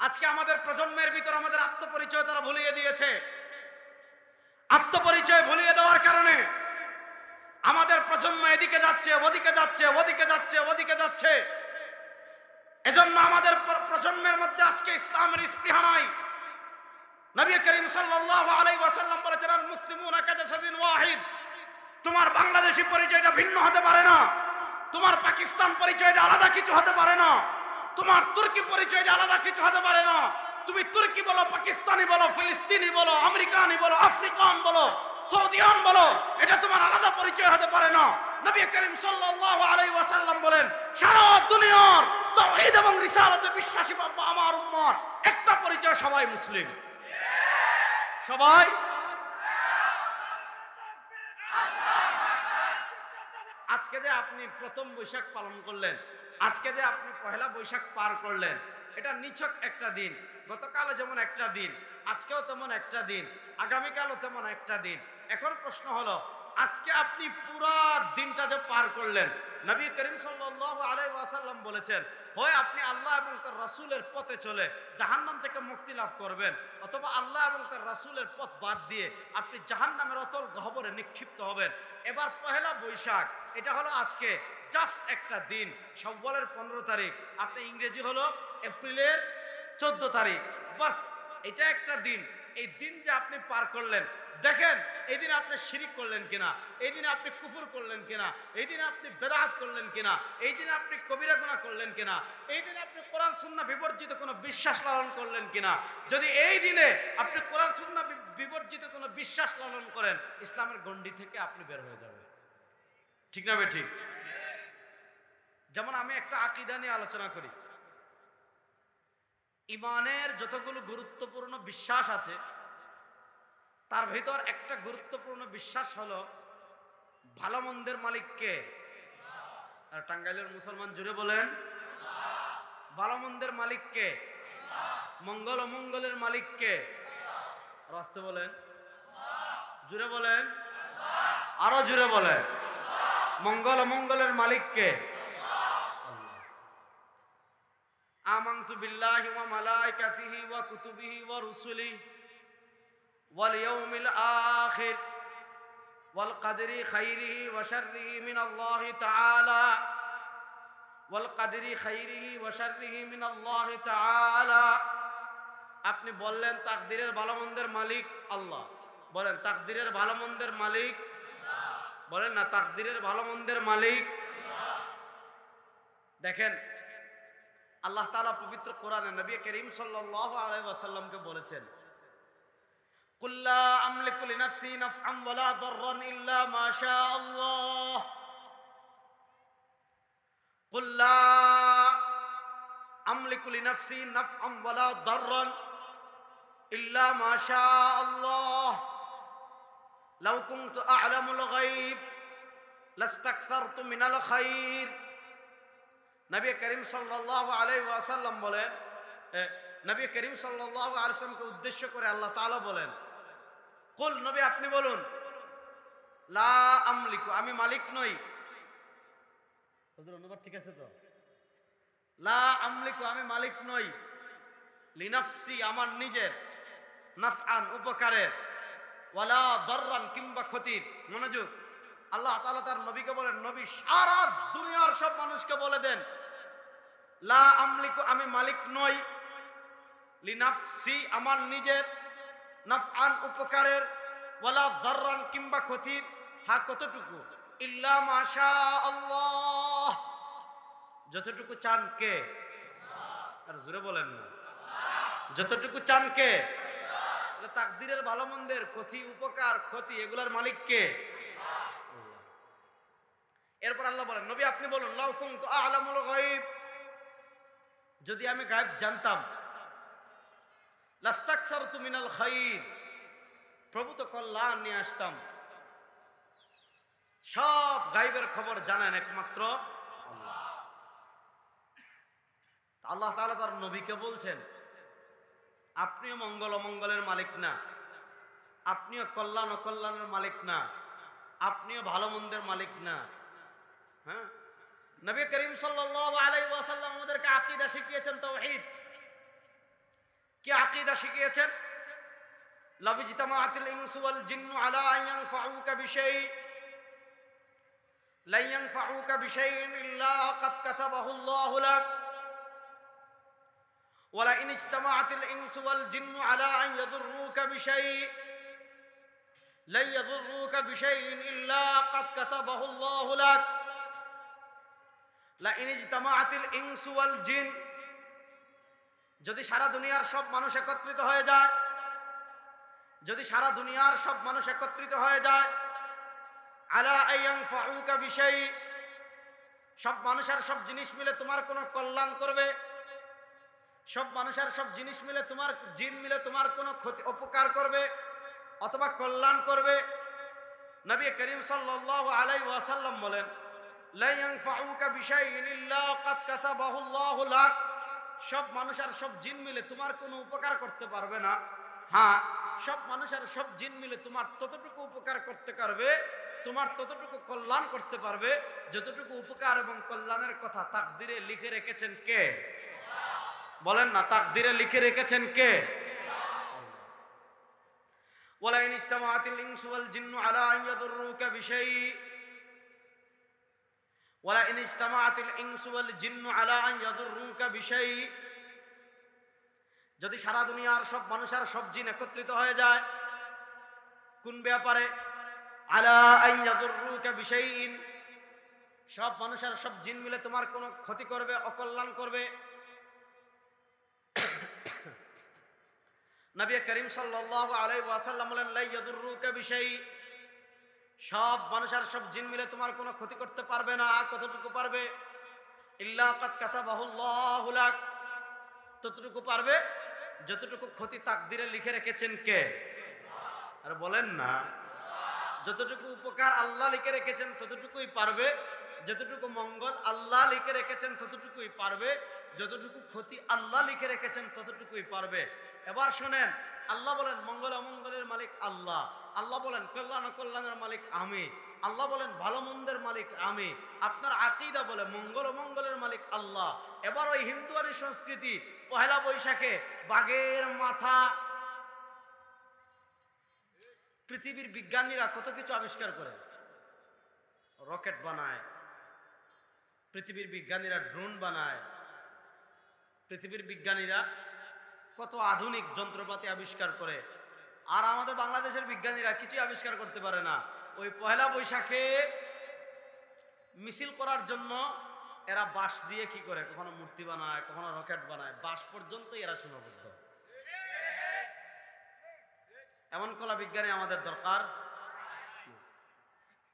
আজকে আমাদের প্রজন্মের ভিতর আমাদের আত্মপরিচয় তারা ভুলিয়ে দিয়েছে। আত্মপরিচয় ভুলিয়ে দেওয়ার কারণে আমাদের প্রজন্ম এদিকে যাচ্ছে, ওদিকে যাচ্ছে, ওদিকে যাচ্ছে, ওদিকে যাচ্ছে। এজন্য আমাদের প্রজন্মের মধ্যে আজকে ইসলামের স্পৃহা নাই। নবী করিম সাল্লাল্লাহু আলাইহি ওয়াসাল্লাম বলেছেন, আল মুসলিমুনা কাজাসাদিন ওয়াহিদ। তোমার বাংলাদেশি পরিচয়টা ভিন্ন হতে পারে না, তোমার পাকিস্তান পরিচয়টা আলাদা কিছু হতে পারে না, তোমার তুর্কি পরিচয়টা আলাদা কিছু হতে পারে না। তুমি তুর্কি বলো, পাকিস্তানি বলো, ফিলিস্তিনি বলো, আমেরিকানি বলো, আফ্রিকান বলো, সৌদিয়ান বলো, এটা তোমার আলাদা পরিচয় হতে পারে না। নবী করিম সাল্লাল্লাহু আলাইহি ওয়াসাল্লাম বলেন, সারা দুনিয়ার তাওহীদ এবং রিসালাতে বিশ্বাসী বাবা আমার উম্মত একটা পরিচয়, সবাই মুসলিম, সবাই। আজকে যে আপনি প্রথম বৈশাখ পালন করলেন, আজকে যে আপনি পহেলা বৈশাখ পার করলেন, এটা নিছক একটা দিন। গতকালও যেমন একটা দিন, আজকেও তেমন একটা দিন, আগামীকালও তেমন একটা দিন। এখন প্রশ্ন হলো, আজকে আপনি পুরা দিনটা যে পার করলেন, নবী করিম সাল্লাল্লাহু আলাইহি ওয়াসাল্লাম বলেছেন, হয় আপনি আল্লাহ এবং তার রাসূলের পথে চলে জাহান্নাম থেকে মুক্তি লাভ করবেন, অথবা আল্লাহ এবং তার রাসূলের পথ বাদ দিয়ে আপনি জাহান্নামের অতল গহ্বরে নিক্ষিপ্ত হবেন। এবার পহেলা বৈশাখ, এটা হলো আজকে জাস্ট একটা দিন। শাওয়ালের 15 তারিখ, আপনি ইংরেজি হলো এপ্রিলের 14 তারিখ, বাস এটা একটা দিন। এই দিন যে আপনি পার করলেন, দেখেন এই দিনে আপনি শিরিক করলেন কিনা, এই দিনে আপনি কুফর করলেন কিনা, এই দিনে আপনি বেদাত করলেন কিনা, এই দিনে আপনি কবিরা গুনাহ করলেন কিনা, এই দিনে আপনি কোরআন সুন্নাহ বিবর্জিত কোনো বিশ্বাস লালন করলেন কিনা। যদি এই দিনে আপনি কোরআন সুন্নাহ বিবর্জিত কোনো বিশ্বাস লালন করেন, ইসলামের গণ্ডি থেকে আপনি বের হয়ে যাবেন। ঠিক না বে ঠিক? যেমন আমি একটা আকীদা নিয়ে আলোচনা করি। ইমানের যতগুলো গুরুত্বপূর্ণ বিশ্বাস আছে, তার ভিতর একটা গুরুত্বপূর্ণ বিশ্বাস হলো ভালো মন্দের মালিক কে? আর টাঙ্গাইলের মুসলমান জুড়ে বলেন, ভালো মন্দের মালিক কে? মঙ্গল অমঙ্গলের মালিক কে? রাস্তে বলেন, জুড়ে বলেন, আরো জুড়ে বলেন, মঙ্গল অমঙ্গলের মালিক কে? আমানতু বিল্লাহি ওয়া মালাইকাতিহি ওয়া কুতুবিহি ওয়া রুসুলিহি ওয়াল ইয়াউমিল আখির ওয়াল কদরি খাইরিহি ওয়া শাররিহি মিনাল্লাহি তাআলা ওয়াল কদরি খাইরিহি ওয়া শাররিহি মিনাল্লাহি তাআলা। আপনি বললেন তাকদীরের ভালো মন্দের মালিক আল্লাহ, বলেন তাকদীরের ভালো মন্দের মালিক, বলেন না তাকদীরের ভালো মন্দের মালিক। দেখেন আল্লাহ তাআলা পবিত্র কোরআনে নবী করিম সাল্লাল্লাহু আলাইহি ওয়াসাল্লামকে বলেছেন, কুল লা আমলিকু লিনাফসি নাফআন ওয়ালা দাররান ইল্লা মা শা আল্লাহ, কুল লা আমলিকু লিনাফসি নাফআন ওয়ালা দাররান ইল্লা মা শা আল্লাহ, লাউ কুনতু আ'লামুল গায়ব লাস্তাকসারতু মিনাল খায়র। নবী করিম সাল্লাল্লাহু আলাইহি ওয়াসাল্লাম বলেন, নবী করিম সাল্লাল্লাহু আলাইহি ওয়াসাল্লামকে উদ্দেশ্য করে আল্লাহ তাআলা বলেন, কুল নবী আপনি বলুন, লা আমলিকু আমি মালিক নই। হুজুর অনুবাদ ঠিক আছে তো? লা আমলিকু আমি মালিক নই, লিনাফসি আমার নিজের, নাফআন উপকারের, ওয়ালা দাররান কিংবা ক্ষতির। মনোযোগ, আল্লাহ তাআলা তার নবীকে বলেন, নবী সারা দুনিয়ার সব মানুষকে বলে দেন, লা আমলিকু আমি মালিক নই, লিনাফসি আমার নিজের, নাফআন উপকারের, ওয়ালা দাররান কিংবা ক্ষতির, হ্যাঁ কতটুকু, ইল্লা মা শা আল্লাহ যতটুকু চান কে? আর জোরে বলেন না, যতটুকু চান কে? তাকদীরের ভালো মন্দের ক্ষতি উপকার ক্ষতি এগুলার মালিক কে? এরপর আল্লাহ বলেন, নবী আপনি বলুন, লাউ কুনতু আ'লামুল গায়ব যদি আমি গায়ব জানতাম, লাস্তাকসারতু মিনাল খায়র প্রভূত কল্যাণ নিয়ে আসতাম। সব গায়বের খবর জানেন একমাত্র আল্লাহ। আল্লাহ তাআলা তার নবীকে বলছেন, আপনিও মঙ্গল অমঙ্গলের মালিক না, আপনিও কল্যাণ অকল্যাণের মালিক না, আপনিও ভালো মন্দের মালিক না। হ্যাঁ, নবী করিম সাল্লাল্লাহু আলাইহি ওয়াসাল্লাম আমাদেরকে আকীদা শিখিয়েছেন তাওহীদ। আকীদা শিখিয়েছেন, লাউ ইজতামাআতিল ইনসু ওয়াল জিন্নু আলা আন ইয়ানফাউকা বিশাই লা ইয়ানফাউকা বিশাইইন ইল্লা ক্বাদ কাতাবাহু আল্লাহু লাক ওয়া লা ইন ইজতামাআতিল ইনসু ওয়াল জিন্নু আলা আন ইয়াদুররুকা বিশাই লা ইয়াদুররুকা বিশাইইন ইল্লা ক্বাদ কাতাবাহু আল্লাহু লাক লা ইন ইজতামাআতিল ইনসু ওয়াল জিন, যদি সারা দুনিয়ার সব মানুষ একত্রিত হয়ে যায়, যদি সারা দুনিয়ার সব মানুষ একত্রিত হয়ে যায়, আলা আয়ানফাউকা বিশাই, সব মানুষের সব জিনিস মিলে তোমার কোনো কল্যাণ করবে, সব মানুষের সব জিনিস মিলে তোমার জিন মিলে তোমার কোনো ক্ষতি উপকার করবে অথবা কল্যাণ করবে, নবী করিম সাল্লাল্লাহু আলাইহি ওয়াসাল্লাম বলেন, লা ইয়ানফাউকা বিশাইইন ইল্লা ক্বাদ কাতাবাহু আল্লাহু লাক, সব মানুষের সব জিন মিলে তোমার কোনো উপকার করতে পারবে না, হ্যাঁ সব মানুষের সব জিন মিলে তোমার ততটুকু উপকার করতে পারবে, তোমার ততটুকু কল্যাণ করতে পারবে যতটুকু উপকার এবং কল্যাণের কথা তাকদিরে লিখে রেখেছেন কে? বলেন না, তাকদিরে লিখে রেখেছেন কে? ওয়ালা ইন ইজতামাআতিল ইনসু ওয়াল জিন্নু আলা আন ইয়াদুররুকা বিশাই ওয়ালা ইন ইজতামাআতিল ইনসু ওয়াল জিন্নু আলা আন ইয়াদুররুকা বিশাই, যদি সারা দুনিয়ার সব মানুষের সব জিন একত্রিত হয়ে যায় কোন ব্যাপারে? আলা আন ইয়াদুররুকা বিশাইইন, সব মানুষের সব জিন মিলে তোমার কোনো ক্ষতি করবে, অকল্যাণ করবে। নবী করিম সাল্লাল্লাহু আলাইহি ওয়াসাল্লাম বলেন, লা ইয়াদুররুকা বিশাই, সব মানুষের সব জিন মিলে তোমার কোনো ক্ষতি করতে পারবে না, কতটুকু পারবে? ইল্লা ক্বাদ কাতাবাহু আল্লাহু লাক, ততটুকু পারবে যতটুকু ক্ষতি তাকদিরে লিখে রেখেছেন কে? আর বলেন না, যতটুকু উপকার আল্লাহ লিখে রেখেছেন ততটুকুই পারবে, যতটুকু মঙ্গল আল্লাহ লিখে রেখেছেন ততটুকুই পারবে, যতটুকু ক্ষতি আল্লাহ লিখে রেখেছেন ততটুকুই পারবে। এবার শুনেন, আল্লাহ বলেন মঙ্গল অমঙ্গলের মালিক আল্লাহ, আল্লাহ বলেন কল্যাণ অকল্যাণের মালিক আমি, আল্লাহ বলেন ভালো মন্দের মালিক আমি, আপনার আকীদা বলে মঙ্গল অমঙ্গলের মালিক আল্লাহ। এবার ওই হিন্দুয়ানি সংস্কৃতি পহেলা বৈশাখে বাঘের মাথা, পৃথিবীর বিজ্ঞানীরা কত কিছু আবিষ্কার করে, রকেট বানায়, পৃথিবীর বিজ্ঞানীরা ড্রোন বানায়, পৃথিবীর বিজ্ঞানীরা কত আধুনিক যন্ত্রপাতি আবিষ্কার করে, আর আমাদের বাংলাদেশের বিজ্ঞানীরা কিছুই আবিষ্কার করতে পারে না। ওই পহেলা বৈশাখে মিছিল করার জন্য এরা বাঁশ দিয়ে কি করে, কখনো মূর্তি বানায়, কখনো রকেট বানায়, বাঁশ পর্যন্ত এরা সীমাবদ্ধ। এমন কলা বিজ্ঞানী আমাদের দরকার।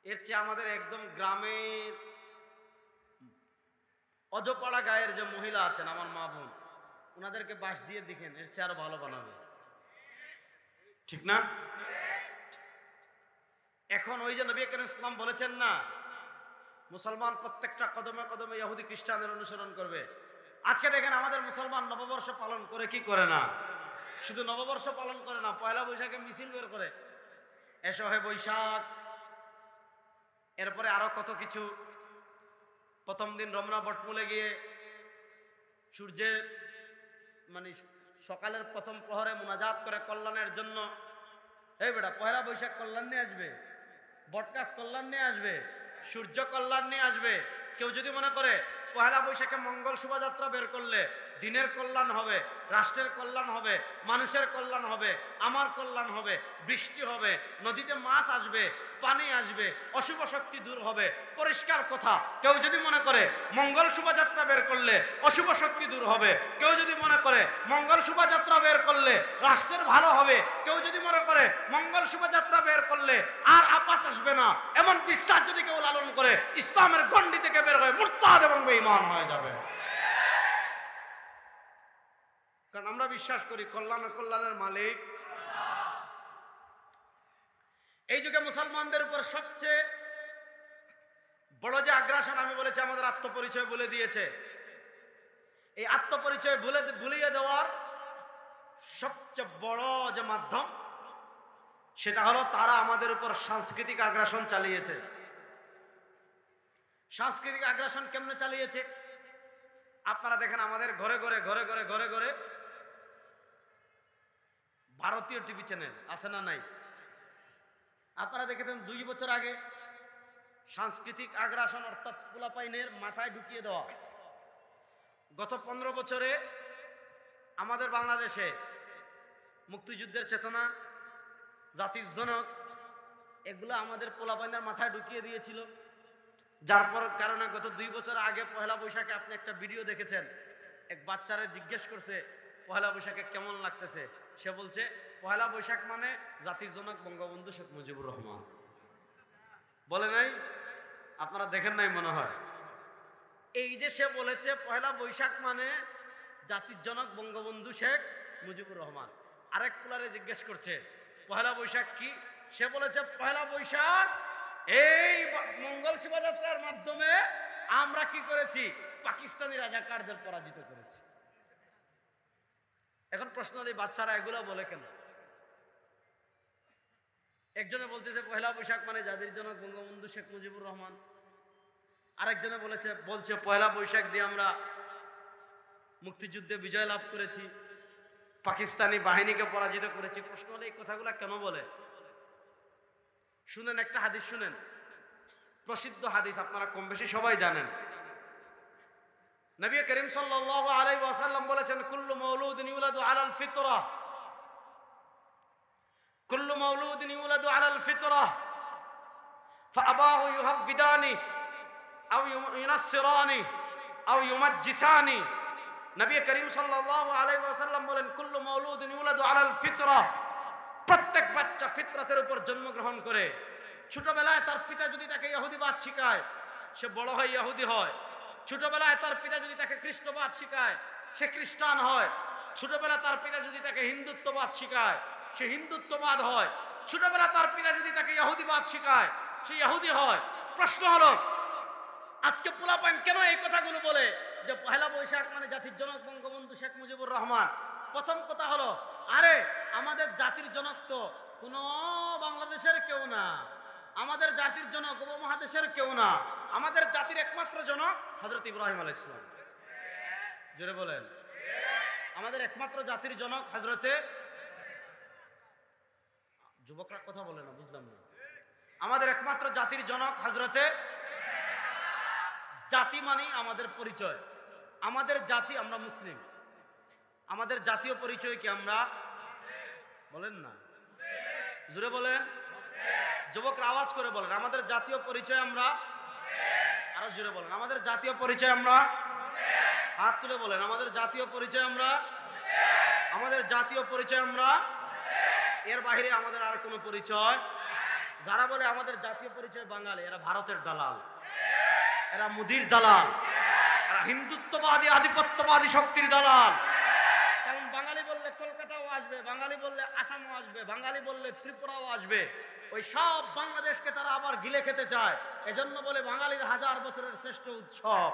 এর চেয়ে আমাদের একদম গ্রামের অজপাড়া গায়ের যে মহিলা আছেন আমার মা বোন, ওনাদেরকে বাঁশ দিয়ে দেখেন, এর চেয়ে আরো ভালো বানাবে, ঠিক না? এখন ওই যে নবী করিম ইসলাম বলেছেন না, মুসলমান প্রত্যেকটা কদমে কদমে ইহুদি খ্রিস্টানদের অনুসরণ করবে। আজকে দেখেন আমাদের মুসলমান নববর্ষ পালন করে কি করে না, শুধু নববর্ষ পালন করে না, পয়লা বৈশাখে মিছিল বের করে, এসো হে বৈশাখ, এরপরে আরো কত কিছু। প্রথম দিন রমনা বটমূলে গিয়ে সূর্যের মানে সকালের প্রথম প্রহরে মুনাজাত করে কল্যাণের জন্য, এই বেটা পয়লা বৈশাখ কল্যাণ নিয়ে আসবে, বটগাছ কল্যাণ নিয়ে আসবে, সূর্য কল্যাণ নিয়ে আসবে। কেউ যদি মনে করে পয়লা বৈশাখে মঙ্গল শোভাযাত্রা বের করলে দিনের কল্যাণ হবে, রাষ্ট্রের কল্যাণ হবে, মানুষের কল্যাণ হবে, আমার কল্যাণ হবে, বৃষ্টি হবে, নদীতে মাছ আসবে, পানি আসবে, অশুভ শক্তি দূর হবে, পরিষ্কার কথা। কেউ যদি মনে করে মঙ্গল শোভাযাত্রা বের করলে অশুভ শক্তি দূর হবে, কেউ যদি মনে করে মঙ্গল শোভাযাত্রা বের করলে রাষ্ট্রের ভালো হবে, কেউ যদি মনে করে মঙ্গল শোভাযাত্রা বের করলে আর আপাত আসবে না, এমন বিশ্বাস যদি কেউ লালন করে, ইসলামের গণ্ডি থেকে বের হয়ে মুরতাদ এবং বেঈমান হয়ে যাবে। কারণ আমরা বিশ্বাস করি কল্যাণ ও কল্যাণের মালিক। এই যুগে মুসলমানদের উপর সবচেয়ে বড় যে আগ্রাসন আমি বলেছি, আমাদের আত্মপরিচয় বলে দিয়েছে। এই আত্মপরিচয় ভুলিয়ে দেওয়ার সবচেয়ে বড় যে মাধ্যম, সেটা হলো তারা আমাদের উপর সাংস্কৃতিক আগ্রাসন চালিয়েছে। সাংস্কৃতিক আগ্রাসন কেমনে চালিয়েছে? আপনারা দেখেন আমাদের ঘরে ঘরে ঘরে ঘরে ঘরে ঘরে ভারতীয় টিভি চ্যানেল আছে না নাই? আপনারা দেখেছেন 2 বছর আগে সাংস্কৃতিক আগ্রাসন অর্থাৎ পোলাপাইনের মাথায় ঢুকিয়ে দেওয়া। গত 15 বছরে আমাদের বাংলাদেশে মুক্তিযুদ্ধের চেতনা, জাতির জনক, এগুলো আমাদের পোলাপাইনের মাথায় ঢুকিয়ে দিয়েছিল। যার পর কারণে গত 2 বছর আগে পহেলা বৈশাখে আপনি একটা ভিডিও দেখেছেন, এক বাচ্চারে জিজ্ঞেস করছে পহেলা বৈশাখে কেমন লাগতেছে, সে বলছে পহেলা বৈশাখ মানে জাতির জনক বঙ্গবন্ধু শেখ মুজিবুর রহমান। বলে নাই? আপনারা দেখেন নাই মনে হয়। এই যে সে বলেছে পহেলা বৈশাখ মানে জাতির জনক বঙ্গবন্ধু শেখ মুজিবুর রহমান, আরেক পোলারে জিজ্ঞেস করছে পহেলা বৈশাখ কি, সে বলেছে পহেলা বৈশাখ এই মঙ্গল শোভাযাত্রার মাধ্যমে আমরা কি করেছি, পাকিস্তানি রাজাকারদের পরাজিত করেছি। এখন প্রশ্ন দিই, বাচ্চারা এগুলা বলে কেন? একজনে বলতেছে পহেলা বৈশাখ মানে জাতির জনক বঙ্গবন্ধু শেখ মুজিবুর রহমান, আরেকজনে বলছে পহেলা বৈশাখ দিয়ে আমরা মুক্তিযুদ্ধে বিজয় লাভ করেছি, পাকিস্তানি বাহিনীকে পরাজিত করেছি। প্রশ্ন হলো এই কথাগুলা কেন বলে? শুনেন, একটা হাদিস শুনেন, প্রসিদ্ধ হাদিস, আপনারা কম বেশি সবাই জানেন। নবী করিম সাল্লাল্লাহু আলাইহি ওয়াসাল্লাম বলেছেন কুল্লু মাউলুদিন ইউলাদু আলাল ফিতরা, কুল্লু মাউলুদিন ইউলাদু আলাল ফিতরা ফাআবাহু ইউহাফিদানি আও ইউনাসসিরানি আও ইউমাজ্জিসানি। নবী করিম সাল্লাল্লাহু আলাইহি ওয়াসাল্লাম বলেন কুল্লু মাউলুদিন ইউলাদু আলাল ফিতরা, প্রত্যেক বাচ্চা ফিতরাতের উপর জন্মগ্রহণ করে। ছোটবেলায় তার পিতা যদি তাকে ইহুদিবাদ শিখায়, সে বড় হয় ইহুদি হয়। ছোটবেলায় তার পিতা যদি তাকে খ্রিস্টবাদ শিখায়, সে খ্রিস্টান হয়। ছোটবেলায় তার পিতা যদি তাকে হিন্দুত্ববাদ শিখায়, সে হিন্দুত্ববাদ হয়। ছোটবেলা তার পিতা যদি তাকে ইহুদিবাদ শিখায়, সে ইহুদি হয়। প্রশ্ন হলো আজকে পোলাপাইন কেন এই কথাগুলো বলে যে পহেলা বৈশাখ মানে জাতির জনক বঙ্গবন্ধু শেখ মুজিবুর রহমান? প্রথম কথা হলো, আরে আমাদের জাতির জনক তো কোন বাংলাদেশের কেউ না, আমাদের জাতির জনক উপমহাদেশের কেউ না, আমাদের জাতির একমাত্র জনক হযরত ইব্রাহিম আলাইহিস সালাম। জোরে বলেন, আমাদের একমাত্র জাতির জনক হযরতে, যুবকরা কথা বলে না, বুঝলাম না। আমাদের একমাত্র জাতির জনক হযরতে। জাতি মানে আমাদের পরিচয়, আমাদের জাতি, আমরা মুসলিম। আমাদের জাতীয় পরিচয় কি? আমরা বলেন না, জোরে বলেন, যুবকরা আওয়াজ করে বলেন, আমাদের জাতীয় পরিচয় আমরা, আরো জোরে বলেন, আমাদের জাতীয় পরিচয় আমরা, হাত তুলে বলেন, আমাদের জাতীয় পরিচয় আমরা, আমাদের জাতীয় পরিচয় আমরা, এর বাইরে আমাদের আর কোনো পরিচয়। যারা বলে আমাদের জাতীয় পরিচয় বাঙালি, এরা ভারতের দালাল, এরা মুদির দালাল, এরা হিন্দুত্ববাদী আধিপত্যবাদী শক্তির দালাল। কারণ বাঙালি বললে কলকাতাও আসবে, বাঙালি বললে আসামও আসবে, বাঙালি বললে ত্রিপুরাও আসবে। ওই সব বাংলাদেশকে তারা আবার গিলে খেতে চায়। এজন্য বলে বাঙালির 1000 বছরের শ্রেষ্ঠ উৎসব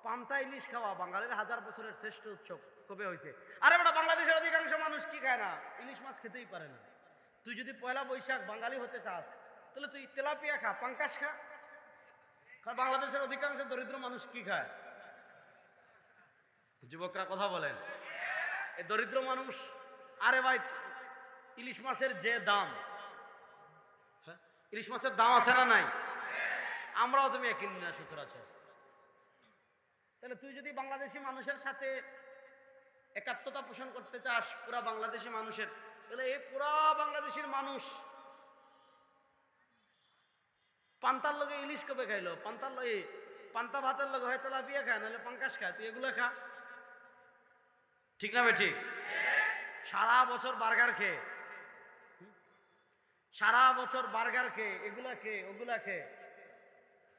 পান্তা ইলিশ খাওয়া। বাঙালির 1000 বছরের শ্রেষ্ঠ উৎসব কবে হয়েছে? আরে বেটা, বাংলাদেশের অধিকাংশ মানুষ কি খায় না? ইলিশ মাছ খেতেই পারে না। তুই যদি পয়লা বৈশাখ বাঙালি হতে চাস, তাহলে তুই তেলাপিয়া খা, পাঙ্কাশ খা। কারণ বাংলাদেশের অধিকাংশ দরিদ্র মানুষ কি খায়? যুবকরা কথা বলেন, এই দরিদ্র মানুষ। আরে ভাই, ইলিশ মাছের যে দাম, ইলিশ মাছের দাম আছে না নাই? আমরাও তুমি কিনি না সচরাচর। তাহলে তুই যদি বাংলাদেশি মানুষের সাথে একাত্মতা পোষণ করতে চাস, পুরা বাংলাদেশি মানুষের, তাহলে এই পুরা বাংলাদেশের মানুষ পান্তার লগে ইলিশ কবে খাইলো? পান্তা ভাতের লগে হয়তো লাফিয়ে খায়, নাহলে পাঙ্কাশ খায়। তুই এগুলো খা, ঠিক না বেঠিক? সারা বছর বার্গার খেয়ে, সারা বছর বার্গার খেয়ে, এগুলা খেয়ে, ওগুলা খেয়ে,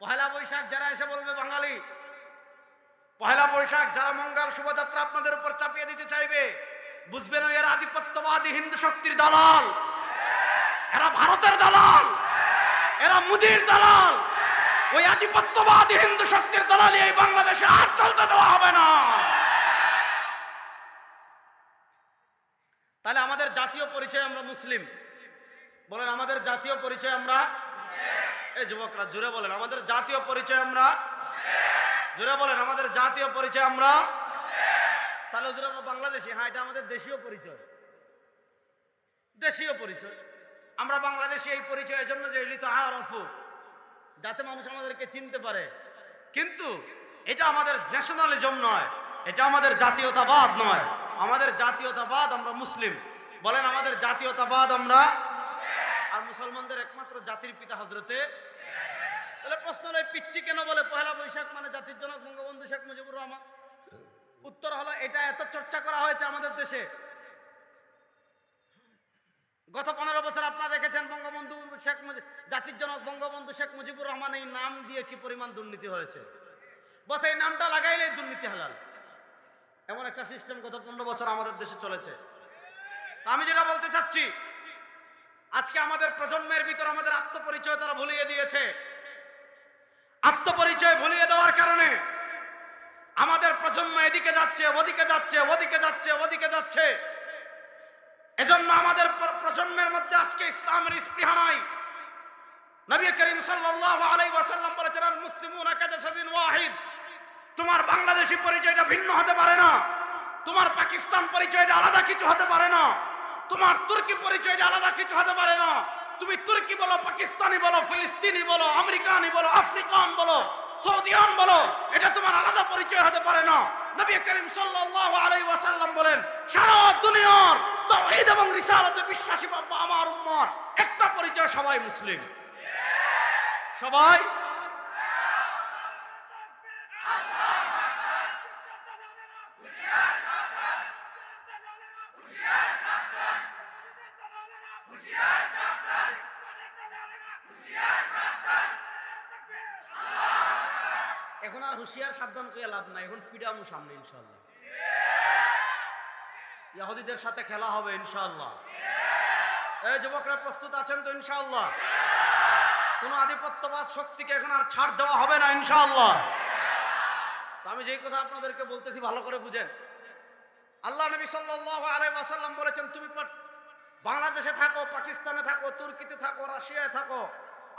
পহেলা বৈশাখ যারা এসে বলবে বাঙালি, পহেলা বৈশাখ যারা মঙ্গল শোভাযাত্রা আপনাদের উপর চাপিয়ে দিতে চাইবে, বুঝবেন এরা আধিপত্যবাদী হিন্দু শক্তির দালাল, এরা ভারতের দালাল, এরা মুদির দালাল। ওই আধিপত্যবাদী হিন্দু শক্তির দালালি এই বাংলাদেশে আর চলতে দেওয়া হবে না। তাহলে আমাদের জাতীয় পরিচয় আমরা মুসলিম। বলেন, আমাদের জাতীয় পরিচয় আমরা, এই যুবকরা জোরে বলেন, আমাদের জাতীয় পরিচয় আমরা, জোরে বলেন, আমাদের জাতীয় পরিচয় আমরা। তাহলে জোরে আমরা বাংলাদেশি, হ্যাঁ, এটা আমাদের দেশীয় পরিচয়। দেশীয় পরিচয়। আমরা বাংলাদেশি এই পরিচয় এজন্য যে লিতাআরাফু, যাতে মানুষ আমাদেরকে চিনতে পারে। কিন্তু এটা আমাদের ন্যাশনালিজম নয়, এটা আমাদের জাতীয়তাবাদ নয়। আমাদের জাতীয়তাবাদ আমরা মুসলিম। বলেন আমাদের জাতীয়তাবাদ আমরা। আর মুসলমানদের একমাত্র জাতির পিতা হযরতে। তাহলে প্রশ্ন হলো পিচ্চি কেন বলে পহেলা বৈশাখ মানে জাতির জনক বঙ্গবন্ধু শেখ মুজিবুর রহমান? উত্তর হলো এটা এত চর্চা করা হয়েছে আমাদের দেশে। গত 15 বছর আপনারা দেখেছেন বঙ্গবন্ধু শেখ জাতির জনক বঙ্গবন্ধু শেখ মুজিবুর রহমান এই নাম দিয়ে কি পরিমাণ দুর্নীতি হয়েছে। বস এই নামটা লাগাইলেই দুর্নীতি হালাল, এমন একটা সিস্টেম গত 15 বছর আমাদের দেশে চলেছে। তা আমি যেটা বলতে চাচ্ছি, আজকে আমাদের প্রজন্মের ভিতর আমাদের আত্মপরিচয় তারা ভুলিয়ে দিয়েছে। আত্মপরিচয় ভুলিয়ে দেওয়ার কারণে আমাদের প্রজন্ম এদিকে যাচ্ছে, ওদিকে যাচ্ছে, ওদিকে যাচ্ছে, ওদিকে যাচ্ছে। এজন্য আমাদের প্রজন্মের মধ্যে আজকে ইসলামের স্পৃহা নাই। নবী করিম সাল্লাল্লাহু আলাইহি ওয়াসাল্লাম বলেছেন, আল মুসলিমুনা কাজাসাদিন ওয়াহিদ। তোমার বাংলাদেশি পরিচয়টা ভিন্ন হতে পারে না, তোমার পাকিস্তান পরিচয়টা আলাদা কিছু হতে পারে না, তোমার তুর্কি পরিচয়টা আলাদা কিছু হতে পারে না। তুমি তুর্কি বলো, পাকিস্তানি বলো, ফিলিস্তিনি বলো, আমেরিকানি বলো, আফ্রিকান বলো, সৌদিয়ান বলো, এটা তোমার আলাদা পরিচয় হতে পারে না। নবী করিম সাল্লাল্লাহু আলাইহি ওয়াসাল্লাম বলেন, সারা দুনিয়ার তাওহীদ এবং রিসালাতে বিশ্বাসী বাবা আমার উম্মত একটা পরিচয়, সবাই মুসলিম। সবাই এখন আর হুঁশিয়ার সাবধান কইয়া লাভ নাই, এখন পিডামু সামনে ইনশাআল্লাহ। ইহুদিদের সাথে খেলা হবে ইনশাআল্লাহ। এই যুবকরা প্রস্তুত আছেন তো ইনশাআল্লাহ? কোন আধিপত্যবাদ শক্তিকে এখন আর ছাড় দেওয়া হবে না ইনশাআল্লাহ। তো আমি যেই কথা আপনাদেরকে বলতেছি ভালো করে বুঝেন। আল্লাহ নবী সাল্লাল্লাহু আলাইহি ওয়াসাল্লাম বলেছেন, তুমি বাংলাদেশে থাকো, পাকিস্তানে থাকো, তুর্কিতে থাকো, রাশিয়ায় থাকো,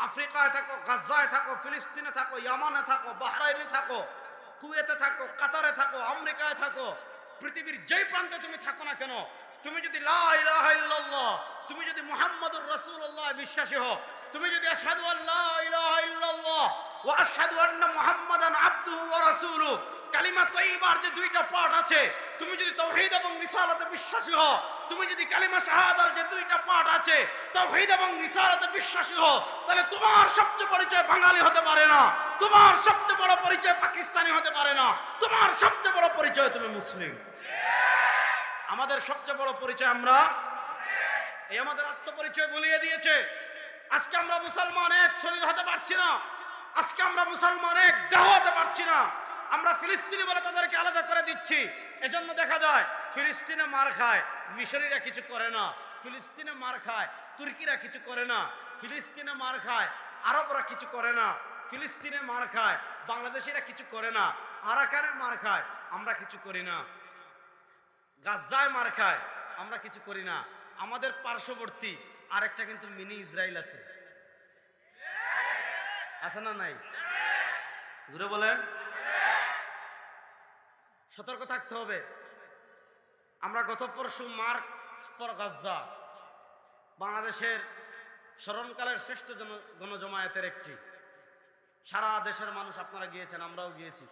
আফ্রিকায় থাকো, গাজায় থাকো, ফিলিস্তিনে থাকো, ইয়ামানে থাকো, বাহরাইনে থাকো, কুয়েতে থাকো, কাতারে থাকো, আমেরিকায় থাকো, পৃথিবীর যেই প্রান্তে তুমি থাকো না কেন, তুমি যদি লা ইলাহা ইল্লাল্লাহ, তুমি যদি মুহাম্মাদুর রাসূলুল্লাহ বিশ্বাসী হও, তুমি যদি আশহাদু আল্লা ইলাহা ইল্লাল্লাহ ওয়া আশহাদু আন্না মুহাম্মাদান আবদুহু ওয়া রাসূলুহু, কালিমা তাইয়্যিবার যে দুইটা পার্ট আছে, তুমি যদি তাওহীদ এবং রিসালাতে বিশ্বাসী হও, তুমি যদি কালিমা শাহাদার যে দুইটা পার্ট আছে তাওহীদ এবং রিসালাতে বিশ্বাসী হও, তাহলে তোমার সবচেয়ে পরিচয় বাঙালি হতে পারে না, তোমার সবচেয়ে বড় পরিচয় পাকিস্তানি হতে পারে না, তোমার সবচেয়ে বড় পরিচয় তুমি মুসলিম। আমাদের সবচেয়ে বড় পরিচয় আমরা, এই আমাদের আত্মপরিচয় বলিয়ে দিয়েছে। আজকে আমরা মুসলমান এক শরীর হতে পারছি না, আজকে আমরা মুসলমান এক দেহ হতে পারছি না। আমরা ফিলিস্তিনি বলে তাদেরকে আলাদা করে দিচ্ছি। এজন্য দেখা যায় ফিলিস্তিনে মার খায়, মিশরীরা কিছু করে না। ফিলিস্তিনে মার খায়, তুর্কিরা কিছু করে না। ফিলিস্তিনে মার খায়, আরবরা কিছু করে না। ফিলিস্তিনে মার খায়, বাংলাদেশিরা কিছু করে না। আরাকানে মার খায়, আমরা কিছু করি না। গাজায় মার খায়, আমরা কিছু করি না। আমাদের পার্শ্ববর্তী আরেকটা কিন্তু মিনি ইসরায়েল আছে, আছে না নাই? জোরে বলেন। সতর্ক থাকতে হবে। আমরা গত পরশু মার্চ ফর গাজা, বাংলাদেশের স্মরণকালের শ্রেষ্ঠ গণজমায়েতের একটি, সারা দেশের মানুষ আপনারা গিয়েছেন, আমরাও গিয়েছি।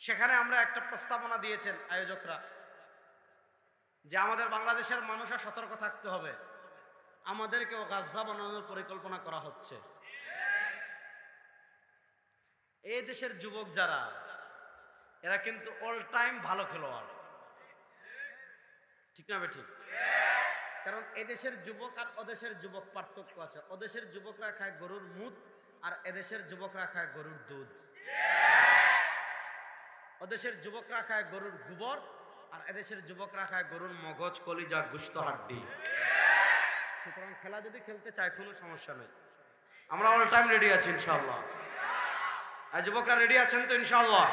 সেখানে আমরা একটা প্রস্তাবনা দিয়েছেন আয়োজকরা যে আমাদের বাংলাদেশের মানুষের সতর্ক থাকতে হবে, আমাদেরকেও গাজা বানানোর পরিকল্পনা করা হচ্ছে। এই দেশের যুবক যারা, এরা কিন্তু অল টাইম ভালো খেলোয়াড়, ঠিক না বেঠিক? কারণ এদেশের যুবক আর ওদেশের যুবক পার্থক্য আছে। ওদেশের যুবকরা খায় গরুর মুত, আর এদেশের যুবকরা খায় গরুর দুধ। ওদেশের যুবকরা খায় গরুর গোবর, আর এদেশের যুবকরা খায় গরুর মগজ, কলিজা, গোশত, হাড্ডি। সুতরাং খেলা যদি খেলতে চায় কোনো সমস্যা নেই, আমরা অল টাইম রেডি আছি ইনশাআল্লাহ। আর যুবকরা রেডি আছেন তো ইনশাআল্লাহ?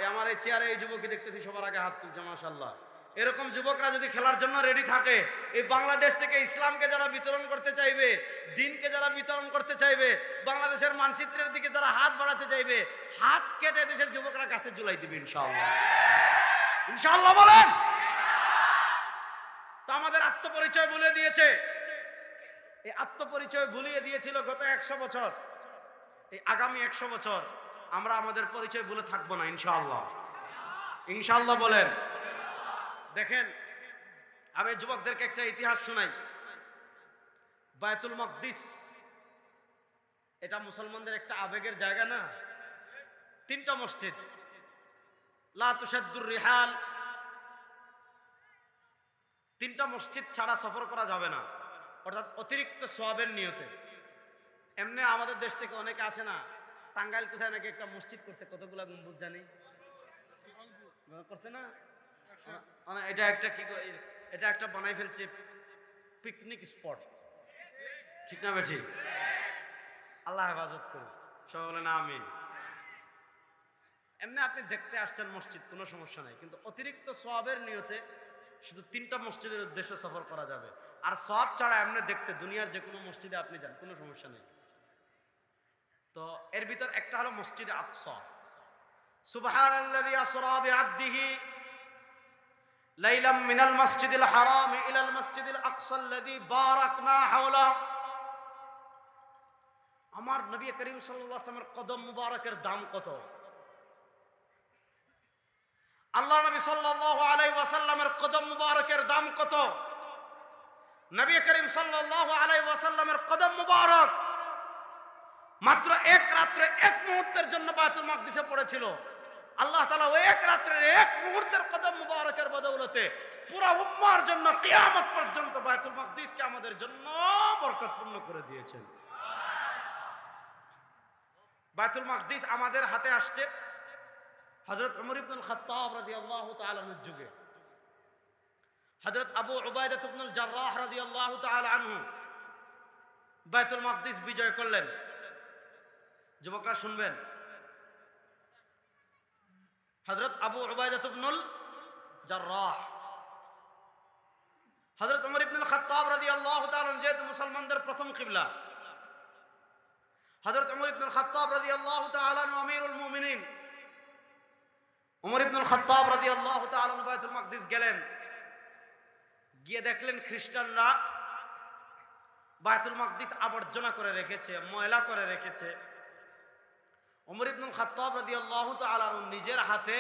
এই আমার এই চেয়ারে এই যুবকই দেখতেছি সবার আগে হাত তুলছে, মাশাআল্লাহ। এরকম যুবকরা যদি খেলার জন্য রেডি থাকে, এই বাংলাদেশ থেকে ইসলামকে যারা বিতরণ করতে চাইবে, দ্বীনকে যারা বিতরণ করতে চাইবে, বাংলাদেশের মানচিত্রের দিকে যারা হাত বাড়াতে চাইবে, হাত কেটে দেশের যুবকরা কাছে ঝুলাই দিবে ইনশাআল্লাহ। ইনশাআল্লাহ বলেন। তো আমাদের আত্মপরিচয় ভুলে দিয়েছে। এই আত্মপরিচয় ভুলিয়ে দিয়েছিল গত 100 বছর। এই আগামী 100 বছর আমরা আমাদের পরিচয় ভুলে থাকবো না ইনশাআল্লাহ। ইনশাআল্লাহ বলেন। দেখেন, আমি যুবকদেরকে একটা ইতিহাস শোনাই। বায়তুল মাকদিস এটা মুসলমানদের একটা আবেগের জায়গা না? 3টা মসজিদ, লা তুশাদ্দুর রিহাল, 3টা মসজিদ ছাড়া সফর করা যাবে না, অর্থাৎ অতিরিক্ত সওয়াবের নিয়তে। এমনি আমাদের দেশ থেকে অনেকে আসে না, টাঙ্গাইল কোথায় নাকি একটা মসজিদ করছে, কতগুলা গম্বুজ জানি করছে না? এটা একটা কি, এটা একটা বানাই ফেলছে পিকনিক স্পট, ঠিক না বেঠি? আল্লাহ হেফাজত করুন, সবাই বলেন আমিন। এমনি আপনি দেখতে আসছেন মসজিদ, কোনো সমস্যা নাই, কিন্তু অতিরিক্ত সওয়াবের নিয়তে শুধু 3টা মসজিদের উদ্দেশ্যে সফর করা যাবে। আর সওয়াব ছাড়া এমনি দেখতে দুনিয়ার যে কোনো মসজিদে আপনি যান, কোনো সমস্যা নেই। তো এর ভিতর একটা হলো মসজিদে আকসা। সুবহানাল্লাযী আসরা বিআবদিহি লাইলাম মিনাল মাসজিদিল হারাম ইলাল মাসজিদিল আকসা আল্লাযী বারাকনা হাওলা। আমার নবী করিম সাল্লাল্লাহু আলাইহি ওয়াসাল্লামের কদম মুবারকের দাম কত? আল্লাহ নবী সাল্লাল্লাহু আলাইহি ওয়াসাল্লামের কদম মুবারকের দাম কত? নবী করিম সাল্লাল্লাহু আলাইহি ওয়াসাল্লামের কদম মুবারক মাত্র এক রাত্রে এক মুহূর্তের জন্য বায়তুল মাকদিসে পড়েছিল। আল্লাহ তাআলা ওই এক রাত্রের এক মুহূর্তের কদম মুবারকের বদৌলতে পুরো উম্মাহর জন্য কিয়ামত পর্যন্ত বায়তুল মাকদিসকে আমাদের জন্য বরকতপূর্ণ করে দিয়েছেন। বায়তুল মাকদিস আমাদের হাতে আসছে হযরত ওমর ইবনুল খাত্তাব রাদিয়াল্লাহু তাআলা আনহুর যুগে। হযরত আবু উবাইদা ইবনুল জাররাহ রাদিয়াল্লাহু তাআলা আনহু বায়তুল মাকদিস বিজয় করলেন। যুবকরা শুনবেন, হযরত আবু উবাইদা ইবনুল জাররাহ, হযরত ওমর ইবনুল খাত্তাব রাদিয়াল্লাহু তাআলা যেহেতু মুসলমানদের প্রথম কিবলা, হযরত ওমর ইবনুল খাত্তাব রাদিয়াল্লাহু তাআলা আমিরুল মুমিনিন, ওমর ইবনুল খাত্তাব রাদিয়াল্লাহু তাআলা বায়তুল মাকদিস গেলেন। গিয়ে দেখলেন খ্রিস্টানরা বায়তুল মাকদিস আবর্জনা করে রেখেছে, ময়লা করে রেখেছে। ওমর ইবনুল খাত্তাব রাদিয়াল্লাহু তাআলা নিজের হাতে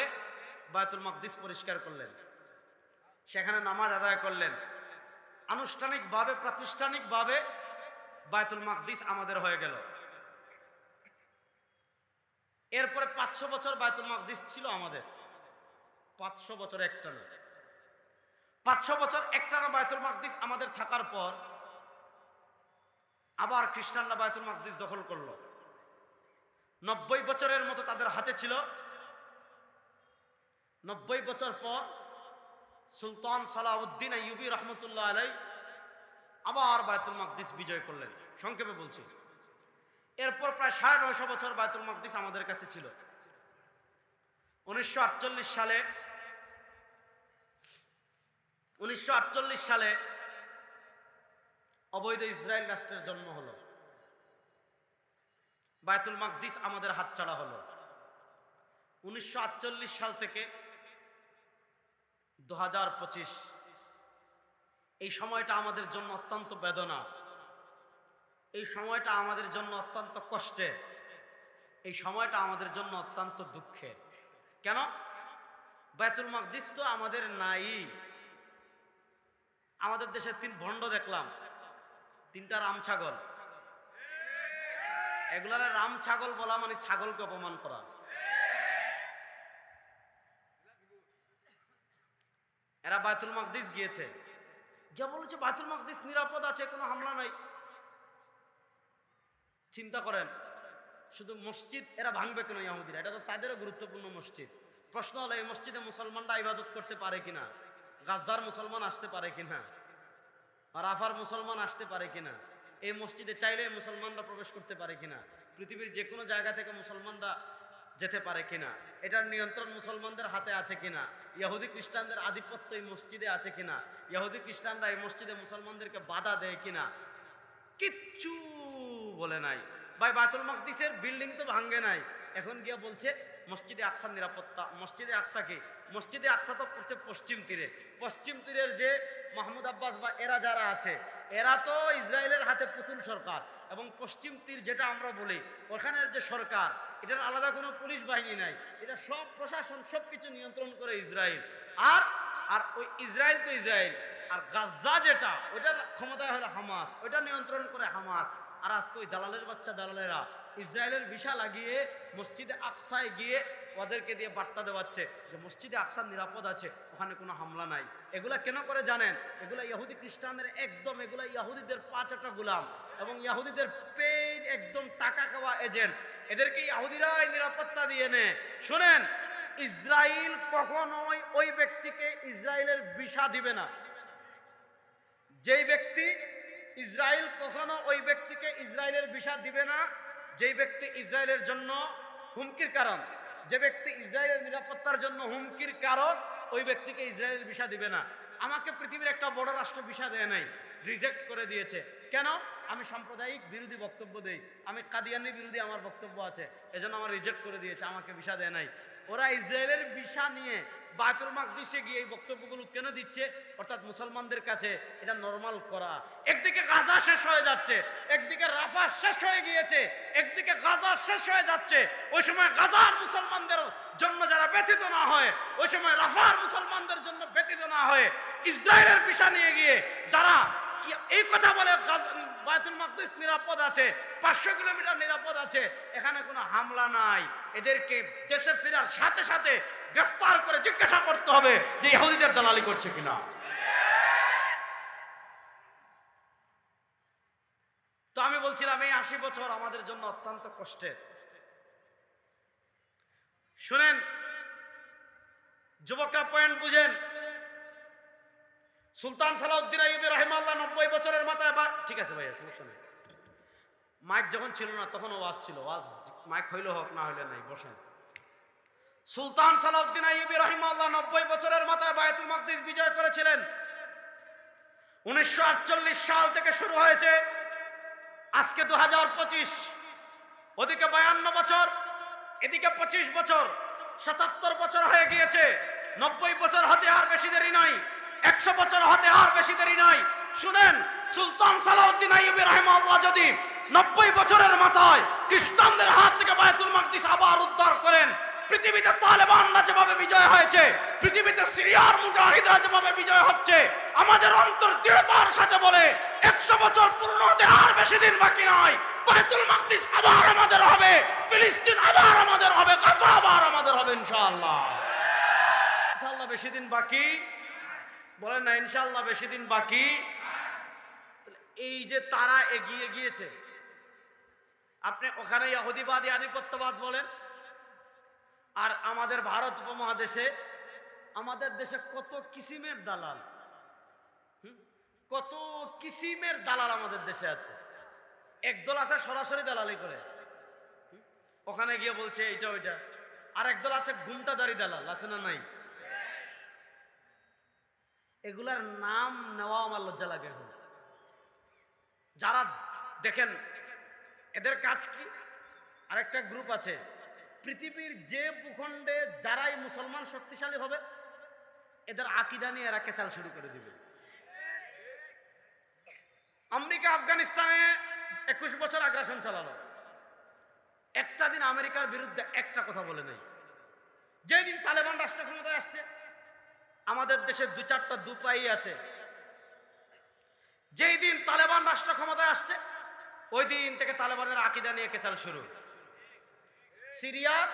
বায়তুল মাকদিস পরিষ্কার করলেন, সেখানে নামাজ আদায় করলেন। আনুষ্ঠানিকভাবে প্রাতিষ্ঠানিকভাবে বায়তুল মাকদিস আমাদের হয়ে গেল। এরপরে 500 বছর বায়তুল মাকদিস ছিল আমাদের। 500 বছর একটানা, 500 বছর একটানা বায়তুল মাকদিস আমাদের থাকার পর আবার খ্রিস্টানরা বায়তুল মাকদিস দখল করলো। 90 বছরের মতো তাদের হাতে ছিল। 90 বছর পর সুলতান সালাউদ্দিন আইয়ুবী রহমতুল্লাহ আলাইহি আবার বায়তুল মাকদিস বিজয় করলেন। সংক্ষেপে বলছি, এরপর প্রায় 950 বছর বায়তুল মাকদিস আমাদের কাছে ছিল। 1948 সালে অবৈধ ইসরায়েল রাষ্ট্রের জন্ম হলো। বায়তুল মাকদিস আমাদের হাতছাড়া হলো। 1948 সাল থেকে 2025 এই সময়টা আমাদের জন্য অত্যন্ত বেদনা, এই সময়টা আমাদের জন্য অত্যন্ত কষ্টের, এই সময়টা আমাদের জন্য অত্যন্ত দুঃখের। কেন? বায়তুল মাকদিস তো আমাদের নাই। আমাদের দেশে 3 ভণ্ড দেখলাম, 3টা রাম ছাগল। এগুলার রাম ছাগল বলা মানে ছাগলকে অপমান করা। এরা বায়তুল মাকদিস গিয়েছে, গিয়ে বলেছে বায়তুল মাকদিস নিরাপদ আছে, কোনো হামলা নাই। চিন্তা করেন, শুধু মসজিদ এরা ভাঙবে কেন ইহুদিরা? এটা তো তাদেরও গুরুত্বপূর্ণ মসজিদ। প্রশ্ন হলো এই মসজিদে মুসলমানরা ইবাদত করতে পারে কিনা, গাজার মুসলমান আসতে পারে কিনা, রাফার মুসলমান আসতে পারে কিনা, এই মসজিদে চাইলে মুসলমানরা প্রবেশ করতে পারে কিনা, পৃথিবীর যে কোনো জায়গা থেকে মুসলমানরা যেতে পারে কিনা, এটার নিয়ন্ত্রণ মুসলমানদের হাতে আছে কিনা, ইহুদি খ্রিস্টানদের আধিপত্য এই মসজিদে আছে কিনা, ইহুদি খ্রিস্টানরা এই মসজিদে মুসলমানদেরকে বাধা দেয় কিনা, কিচ্ছু বলে নাই। ভাই বায়তুল মাকদিসের বিল্ডিং তো ভাঙ্গে নাই, এখন গিয়া বলছে মসজিদে আকসার নিরাপত্তা। মসজিদে আকসা কি? মসজিদে আকসা তো করছে পশ্চিম তীরে, পশ্চিম তীরের যে মাহমুদ আব্বাস বা এরা যারা আছে এরা তো ইসরায়েলের হাতে পুতুল সরকার, এবং পশ্চিম তীর যেটা আমরা বলি ওখানের যে সরকার, এটার আলাদা কোনো পুলিশ বাহিনী নাই, এটা সব প্রশাসন সব কিছু নিয়ন্ত্রণ করে ইসরায়েল। আর আর ওই ইসরায়েল তো ইসরায়েল, আর গাজ্জা যেটা ওইটার ক্ষমতায় হলো হামাস, ওইটা নিয়ন্ত্রণ করে হামাস। আর আজকে ওই দালালের বাচ্চা দালালেরা ইসরায়েলের ভিসা লাগিয়ে মসজিদে আকসায় গিয়ে ওদেরকে দিয়ে বার্তা দেওয়াচ্ছে যে মসজিদে আকসার নিরাপদ আছে, ওখানে কোনো হামলা নাই। এগুলা কেন করে জানেন? এগুলা ইহুদি খ্রিস্টানদের একদম, এগুলা ইহুদিদের পাঁচটা গোলাম এবং ইহুদিদের পেইড একদম টাকা খাওয়া এজেন্ট, এদেরকে ইহুদিরাই নিরাপত্তা দিয়ে নেয়। শুনেন, ইসরায়েল কখনোই ওই ব্যক্তিকে ইসরায়েলের ভিসা দিবে না। যেই ব্যক্তি ইসরায়েল কখনো ওই ব্যক্তিকে ইসরায়েলের ভিসা দিবে না যেই ব্যক্তি ইসরায়েলের জন্য হুমকির কারণ, যে ব্যক্তি ইসরায়েলের নিরাপত্তার জন্য হুমকির কারণ, ওই ব্যক্তিকে ইসরায়েলের ভিসা দিবে না। আমাকে পৃথিবীর একটা বড় রাষ্ট্র ভিসা দেয় নাই, রিজেক্ট করে দিয়েছে। কেন? আমি সাম্প্রদায়িক বিরোধী বক্তব্য দেই, আমি কাদিয়ানি বিরোধী আমার বক্তব্য আছে, এজন্য আমার রিজেক্ট করে দিয়েছে, আমাকে ভিসা দেয় নাই। ওরা ইসরায়েলের ভিসা নিয়ে বায়তুল মাকদিসে গিয়ে এই বক্তব্যগুলো কেন দিচ্ছে? অর্থাৎ মুসলমানদের কাছে এটা নরমাল করা। একদিকে গাজা শেষ হয়ে যাচ্ছে, একদিকে রাফা শেষ হয়ে গিয়েছে, একদিকে গাজা শেষ হয়ে যাচ্ছে। ওই সময় গাজার মুসলমানদের জন্য যারা ব্যথিত না হয়, ওই সময় রাফার মুসলমানদের জন্য ব্যথিত না হয়, ইসরায়েলের ভিসা নিয়ে গিয়ে যারা এই কথা বলে বায়তুল মাকদিস নিরাপদ আছে, 500 কিলোমিটার নিরাপদ আছে, এখানে কোনো হামলা নাই, এদেরকে দেশে ফেরার সাথে সাথে গ্রেফতার করে জিজ্ঞাসা করতে হবে যে ইহুদিদের দালালি করছে কিনা। তো আমি বলছিলাম এই 80 বছর আমাদের জন্য অত্যন্ত কষ্টের। শুনেন যুবকরা, পয়েন্ট বুঝেন। সুলতান সালাউদ্দিন আইয়ুবী রাহিমাহুল্লাহ 90 বছরের মাথায়, ঠিক আছে ভাইয়া সমস্যা নেই, মাইক যখন ছিল না তখন ওয়াজ ছিল, ওয়াজ মাইক হইলে হোক না হইলে নাই, বসেন। সুলতান সালাউদ্দিন আইয়ুবী রাহিমাহুল্লাহ 90 বছরের মাথায় বায়তুল মাকদিস বিজয় করেছিলেন। 1948 সাল থেকে শুরু হয়েছে, আজকে 2025, ওদিকে 52 বছর, এদিকে 25 বছর, 77 বছর হয়ে গিয়েছে। 90 বছর হতে আর বেশি দেরি নাই, 100 বছর হতে আর বেশি দেরি নাই। শুনেন, সুলতান সালাউদ্দিন আইয়ুবী রাহিমাহুল্লাহ যদি 90 বছরের মাথায় খ্রিস্টানদের হাত থেকে বায়তুল মাকদিস আবার উদ্ধার করেন, পৃথিবীতে তালেবানরা যেভাবে বিজয় হয়েছে, পৃথিবীতে সিরিয়ার মুজাহিদরা যেভাবে বিজয় হচ্ছে, আমাদের অন্তর দৃঢ়তার সাথে বলে 100 বছর পূর্ণ হতে আর বেশি দিন বাকি নয়। বায়তুল মাকদিস আবার আমাদের হবে, ফিলিস্তিন আবার আমাদের হবে, গাজা আবার আমাদের হবে ইনশাআল্লাহ। ইনশাআল্লাহ বেশি দিন বাকি বলেন না, ইনশাআল্লাহ বেশি দিন বাকি। এই যে তারা এগিয়ে গিয়েছে, আপনি ওখানে ইহুদিবাদী আধিপত্যবাদ বলেন, আর আমাদের ভারত উপমহাদেশে, আমাদের দেশে কত কিসিমের দালাল, কত কিসিমের দালাল আমাদের দেশে আছে। একদল আছে সরাসরি দালালি করে, ওখানে গিয়ে বলছে এইটা ওইটা, আর একদল আছে ঘুমটাদারি দালাল, আছে না নাই? এগুলার নাম নেওয়া আমার লজ্জা লাগে। যারা দেখেন এদের কাজ কি? আরেকটা গ্রুপ আছে, পৃথিবীর যে ভূখণ্ডে যারাই মুসলমান শক্তিশালী হবে, এদের আকীদা নিয়ে এরা কেচাল শুরু করে দিবে। আমেরিকা আফগানিস্তানে 21 বছর আগ্রাসন চালালো, একটা দিন আমেরিকার বিরুদ্ধে একটা কথা বলে নাই। যেদিন তালেবান রাষ্ট্র ক্ষমতায় আসছে, আমাদের দেশে 2-4টা দুপাই আছে, যেই দিন তালেবান রাষ্ট্র ক্ষমতায় আসছে ওই দিন থেকে তালেবানের আকীদা নিয়ে কেচাল শুরু। সিরিয়ার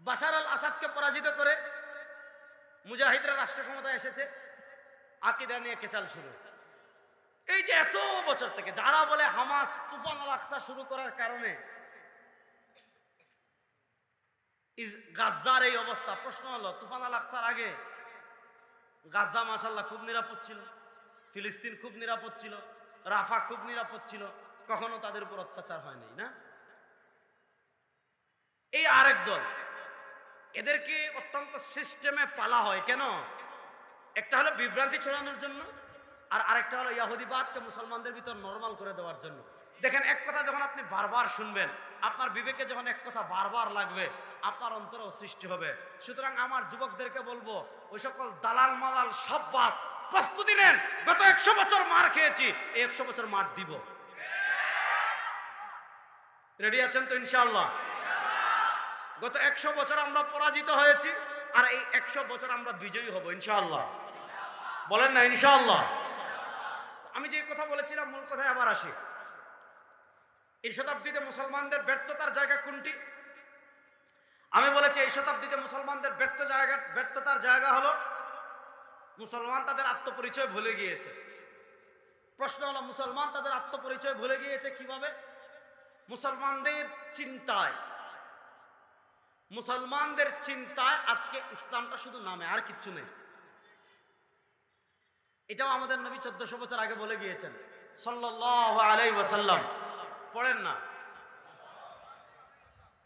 বাশার আল আসাদকে পরাজিত করে মুজাহিদরা রাষ্ট্র ক্ষমতায় এসেছে, আকীদা নিয়ে কেচাল শুরু। এই যে এত বছর থেকে যারা বলে হামাস তুফান আল আকসা শুরু করার কারণে গাজ্জার এই অবস্থা। প্রশ্ন হলো, তুফান আল আকসার আগে গাজ্জা মাশাআল্লাহ খুব নিরাপদ ছিল, ফিলিস্তিন খুব নিরাপদ ছিল, রাফা খুব নিরাপদ ছিল, কখনো তাদের উপর অত্যাচার হয়নি না? এই আরেক দল, এদেরকে অত্যন্ত সিস্টেমে পালা হয়। কেন? একটা হলো বিভ্রান্তি ছড়ানোর জন্য, আর আরেকটা হলো ইহুদিবাদকে মুসলমানদের ভিতর নরমাল করে দেওয়ার জন্য। দেখেন, এক কথা যখন আপনি বারবার শুনবেন, আপনার বিবেকে যখন এক কথা বারবার লাগবে, আপনার অন্তরেও সৃষ্টি হবে। সুতরাং আমার যুবকদেরকে বলবো, ওই সকল দালাল মালাল সব বাদ, প্রস্তুতি নেন। গত 100 বছর মার খেয়েছি, এই 100 বছর মার দিব। রেডি আছেন তো ইনশাআল্লাহ? গত 100 বছর আমরা পরাজিত হয়েছি, আর এই 100 বছর আমরা বিজয়ী হব ইনশাআল্লাহ। বলেন না ইনশাআল্লাহ? আমি যে কথা বলেছিলাম, মূল কথায় আবার আসি। এই শতাব্দীতে মুসলমানদের ব্যর্থতার জায়গা কোনটি? আমি বলেছি এই শতাব্দীতে মুসলমানদের ব্যর্থতার জায়গা হলো মুসলমান তাদের আত্মপরিচয় ভুলে গিয়েছে। প্রশ্ন হলো, মুসলমান তাদের আত্মপরিচয় ভুলে গিয়েছে কিভাবে? মুসলমানদের চিন্তায় আজকে ইসলামটা শুধু নামে, আর কিচ্ছু নেই। এটাও আমাদের নবী 1400 বছর আগে বলে গিয়েছেন সাল্লাল্লাহু আলাইহি ওয়াসাল্লাম। পড়েন না,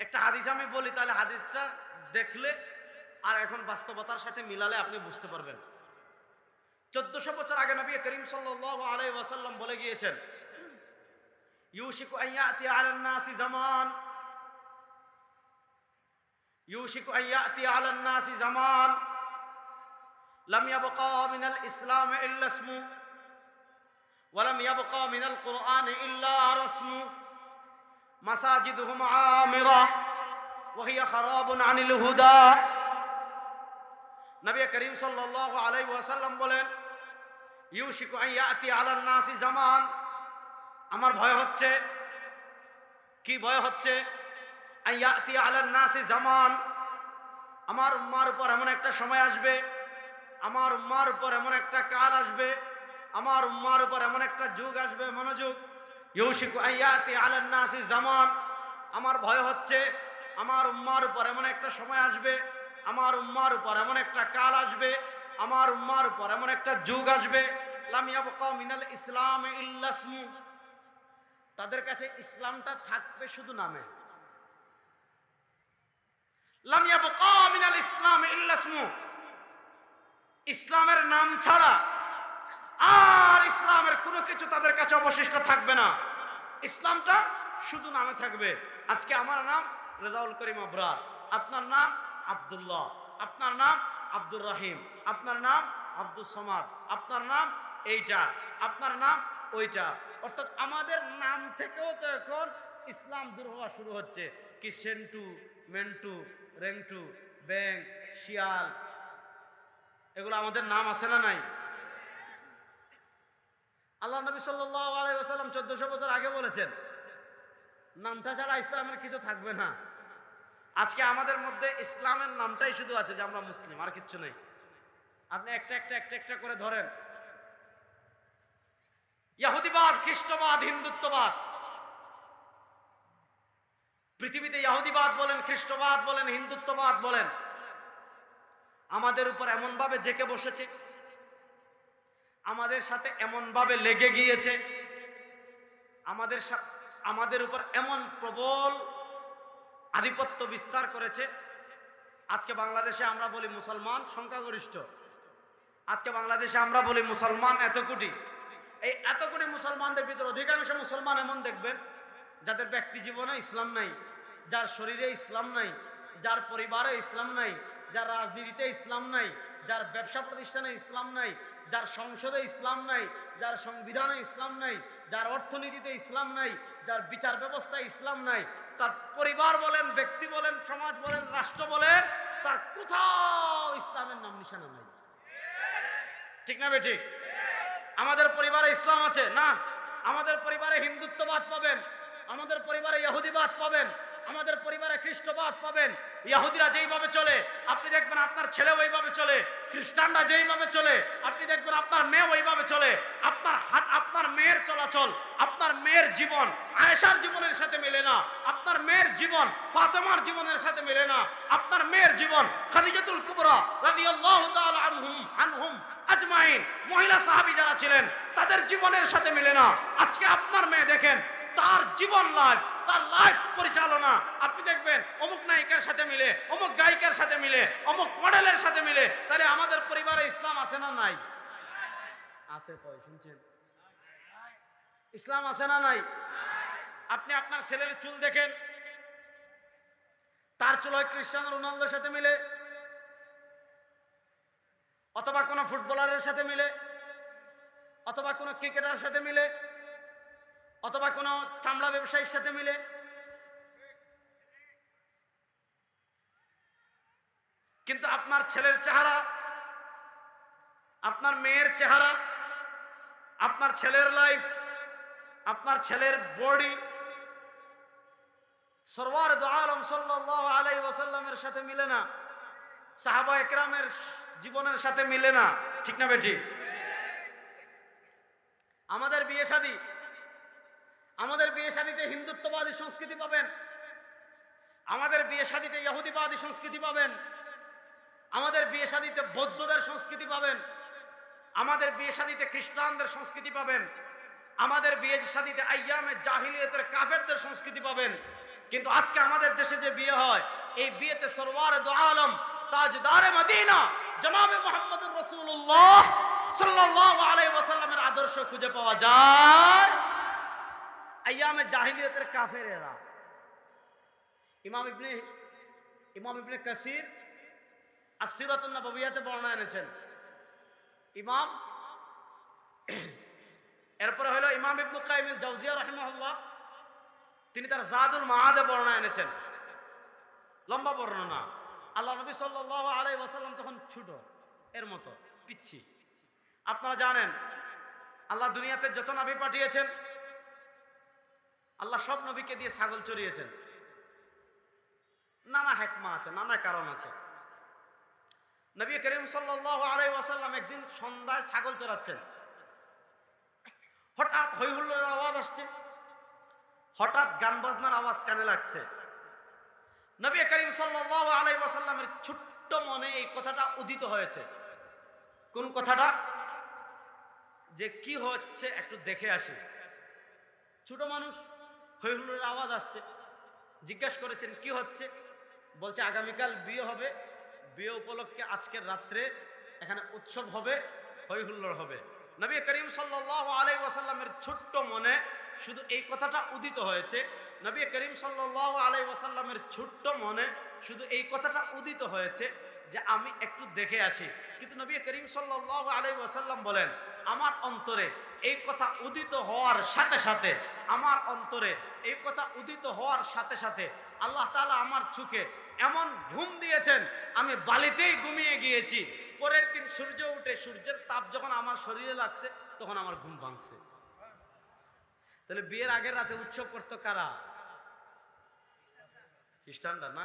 একটা হাদিস আমি বলি, তাহলে হাদিসটা দেখলে আর এখন বাস্তবতার সাথে মিলালে আপনি বুঝতে পারবেন। 1400 বছর আগে নবী করিম সাল্লাল্লাহু আলাইহি ওয়াসাল্লাম বলে গিয়েছেন, ইউশিকু আন ইয়াতি আলান নাসি জামান, ইউশিকু আন ইয়াতি আলান নাসি জামান লাম ইয়াবকা মিনাল ইসলাম ইল্লা ইসমু ওয়া লাম ইয়াবকা মিনাল কুরআন ইল্লা রাসমু মাসাজিদুহুম আমিরা ওয়া হিয়া খারাবুন আনিল হুদা। নবী করিম সাল্লাল্লাহু আলাইহি ওয়াসাল্লাম বলেন, ইউশিকু আন ইয়াতি আলান নাসি জামান, আমার ভয় হচ্ছে। কি ভয় হচ্ছে? আন ইয়াতি আলান নাসি জামান, আমার উম্মার উপর এমন একটা সময় আসবে, আমার উম্মার উপর এমন একটা কাল আসবে, আমার উম্মার উপর এমন একটা যুগ আসবে। মনোযোগ, ইউশিকু আন ইয়াতি আলান নাসি জামান, আমার ভয় হচ্ছে আমার উম্মার উপর এমন একটা সময় আসবে, আমার উম্মার উপর এমন একটা কাল আসবে, আমার উম্মার উপর এমন একটা যুগ আসবে, লাম ইয়াবকা মিনাল ইসলাম ইল্লা ইসমু, তাদের কাছে ইসলামটা থাকবে শুধু নামে। লাম ইয়াবকা মিনাল ইসলাম ইল্লা ইসমু, ইসলামের নাম ছাড়া আর ইসলামের কোনো কিছু তাদের কাছে অবশিষ্ট থাকবে না, ইসলামটা শুধু নামে থাকবে। আজকে আমার নাম রেজাউল করিম আবরার, আপনার নাম আব্দুল্লাহ, আপনার নাম আব্দুর রহিম, আপনার নাম আব্দুল সমাদ, আপনার নাম এইটা, আপনার নাম ওইটা। অর্থাৎ আমাদের নাম থেকেও তো এখন ইসলাম দূর হওয়া শুরু হচ্ছে। কি সেন্টু, মেন্টু, রেংটু, ব্যাং, শিয়াল, এগুলো আমাদের নাম আছে না নাই? আল্লাহ নবী সাল্লাল্লাহু আলাইহি ওয়াসাল্লাম 1400 বছর আগে বলেছেন, নামটা ছাড়া ইসলামের কিছু থাকবে না। আজকে আমাদের মধ্যে ইসলামের নামটাই শুধু আছে যে আমরা মুসলিম, আর কিচ্ছু নেই। আপনি একটা করে ধরেন, ইহুদিবাদ, খ্রিস্টবাদ, হিন্দুত্ববাদ। পৃথিবীতে ইহুদিবাদ বলেন, খ্রিস্টবাদ বলেন, হিন্দুত্ববাদ বলেন, আমাদের উপর এমন ভাবে জেকে বসেছে, আমাদের সাথে এমন ভাবে লেগে গিয়েছে, আমাদের উপর এমন প্রবল আধিপত্য বিস্তার করেছে। আজকে বাংলাদেশে আমরা বলি মুসলমান সংখ্যাগরিষ্ঠ, আজকে বাংলাদেশে আমরা বলি মুসলমান এত কোটি। এই এত কোটি মুসলমানদের ভিতরে অধিকাংশ মুসলমান এমন দেখবেন যাদের ব্যক্তি জীবনে ইসলাম নাই, যার শরীরে ইসলাম নাই, যার পরিবারে ইসলাম নাই, যার রাজনীতিতে ইসলাম নাই, যার ব্যবসা প্রতিষ্ঠানে ইসলাম নাই, যার সংসদে ইসলাম নাই, যার সংবিধানে ইসলাম নাই, যার অর্থনীতিতে ইসলাম নাই, যার বিচার ব্যবস্থায় ইসলাম নাই, তার পরিবার বলেন, ব্যক্তি বলেন, সমাজ বলেন, রাষ্ট্র বলেন, তার কোথাও ইসলামের নাম নিশানা নাই। ঠিক না বেঠিক? আমাদের পরিবারে ইসলাম আছে না, আমাদের পরিবারে হিন্দুত্ববাদ পাবেন, আমাদের পরিবারে ইহুদিবাদ পাবেন, আমাদের পরিবারে খ্রিস্টবাদ পাবেন। ইহুদিরা যেইভাবে চলে আপনি দেখবেন আপনার ছেলে ওইভাবে চলে, খ্রিস্টানরা যেইভাবে চলে আপনি দেখবেন আপনার মেয়ে ওইভাবে চলে। আপনার মেয়ের চলাচল, আপনার মেয়ের জীবন আয়েশার জীবনের সাথে মেলে না, আপনার মেয়ের জীবন ফাতেমার জীবনের সাথে মেলে না, আপনার মেয়ের জীবন খাদিজাতুল কুবরা রাদিয়াল্লাহু তাআলা আনহুম আজমাইন মহিলা সাহাবী যারা ছিলেন তাদের জীবনের সাথে মেলে না। আজকে আপনার মেয়ে দেখেন, তার জীবন লাইফ, তার লাইফ পরিচালনা আপনি দেখবেন অমুক নায়িকার সাথে মিলে, অমুক গায়িকার সাথে মিলে, অমুক মডেলের সাথে মিলে। তাহলে আমাদের পরিবারে ইসলাম আছে না নাই? আছে। শুনছেন? ইসলাম আছে না নাই? আপনি আপনার ছেলের চুল দেখেন, তার চুল হয় ক্রিস্টিয়ানো রোনালদোর সাথে মিলে, অথবা কোনো ফুটবলারের সাথে মিলে, অথবা কোনো ক্রিকেটারের সাথে মিলে, অথবা কোনো চামড়া ব্যবসায়ীর সাথে মিলে। কিন্তু আপনার ছেলের চেহারা, আপনার মেয়ের চেহারা, আপনার ছেলের লাইফ, আপনার ছেলের বডি সরওয়ার দু আলম সাল্লাল্লাহু আলাইহি ওয়াসাল্লামের সাথে মিলে না, সাহাবা একরামের জীবনের সাথে মিলে না। ঠিক না বেটি? আমাদের বিয়ে শাদীতে হিন্দুত্ববাদী সংস্কৃতি পাবেন, আমাদের বিয়ে শাদীতে ইহুদিবাদী সংস্কৃতি পাবেন, আমাদের বিয়ে শাদীতে বৌদ্ধদের সংস্কৃতি পাবেন, আমাদের বিয়ে শাদীতে খ্রিস্টানদের সংস্কৃতি পাবেন, আমাদের বিয়ে শাদীতে আইয়ামে জাহিলিয়াতের কাফেরদের সংস্কৃতি পাবেন। কিন্তু আজকে আমাদের দেশে যে বিয়ে হয়, এই বিয়েতে সরওয়ার দু আলম তাজদারে মদিনা জনাবে মুহাম্মদুর রাসূলুল্লাহ সাল্লাল্লাহু আলাইহি ওয়াসাল্লামের আদর্শ খুঁজে পাওয়া যায় আইয়ামে জাহিলিয়াতের কাফেরেরা। ইমাম ইবনে কাসির আসসিরাতুন নববিয়াতে বর্ণনা এনেছেন। এরপরে হলো ইমাম ইবনে কাইয়িম আল জাওজিয়া রাহিমাহুল্লাহ, তিনি তার জাদুল মাআদে বর্ণনা এনেছেন, লম্বা বর্ণনা। আল্লাহ নবী সাল্লাল্লাহু আলাইহি ওয়াসাল্লাম তখন ছোট, এর মতো পিচ্ছি। আপনারা জানেন আল্লাহ দুনিয়াতে যত নবী পাঠিয়েছেন, আল্লাহ সব নবীকে দিয়ে ছাগল চড়িয়েছেন। নানা হিকমা আছে, নানা কারণ আছে। নবী করিম সাল্লাল্লাহু আলাইহি ওয়াসাল্লাম একদিন সন্ধ্যায় ছাগল চড়াচ্ছেন, হঠাৎ হৈ হুল্লোড়ের আওয়াজ আসছে, হঠাৎ গান বাজনার আওয়াজ কানে লাগছে। নবী করিম সাল্লাল্লাহু আলাইহি ওয়াসাল্লামের ছোট্ট মনে এই কথাটা উদিত হয়েছে। কোন কথাটা? যে কি হচ্ছে একটু দেখে আসি। ছোট মানুষ, হৈ হুল্লোড়ের আওয়াজ আসছে, জিজ্ঞেস করেছেন কি হচ্ছে? বলছে আগামীকাল বিয়ে হবে, বিয়ে উপলক্ষে আজকের রাত্রে এখানে উৎসব হবে, হৈ হুল্লোড় হবে। নবী করিম সাল্লাল্লাহু আলাইহি ওয়াসাল্লামের ছোট্ট মনে শুধু এই কথাটা উদিত হয়েছে। নবী করিম সাল্লাল্লাহু আলাইহি ওয়াসাল্লামের ছোট্ট মনে শুধু এই কথাটা উদিত হয়েছে যে আমি একটু দেখে আসি। কিন্তু নবী করিম সাল্লাল্লাহু আলাইহি ওয়াসাল্লাম বলেন, আমার অন্তরে এই কথা উদিত হওয়ার সাথে সাথে, আমার অন্তরে এই কথা উদিত হওয়ার সাথে সাথে আল্লাহ তাআলা আমার চোখে এমন ঘুম দিয়েছেন, আমি বালিতেই ঘুমিয়ে গিয়েছি। পরের দিন সূর্য উঠে সূর্যের তাপ যখন আমার শরীরে লাগছে, তখন আমার ঘুম ভাঙছে। তাহলে বিয়ের আগের রাতে উৎসব করতো কারা? খ্রিস্টানরা না,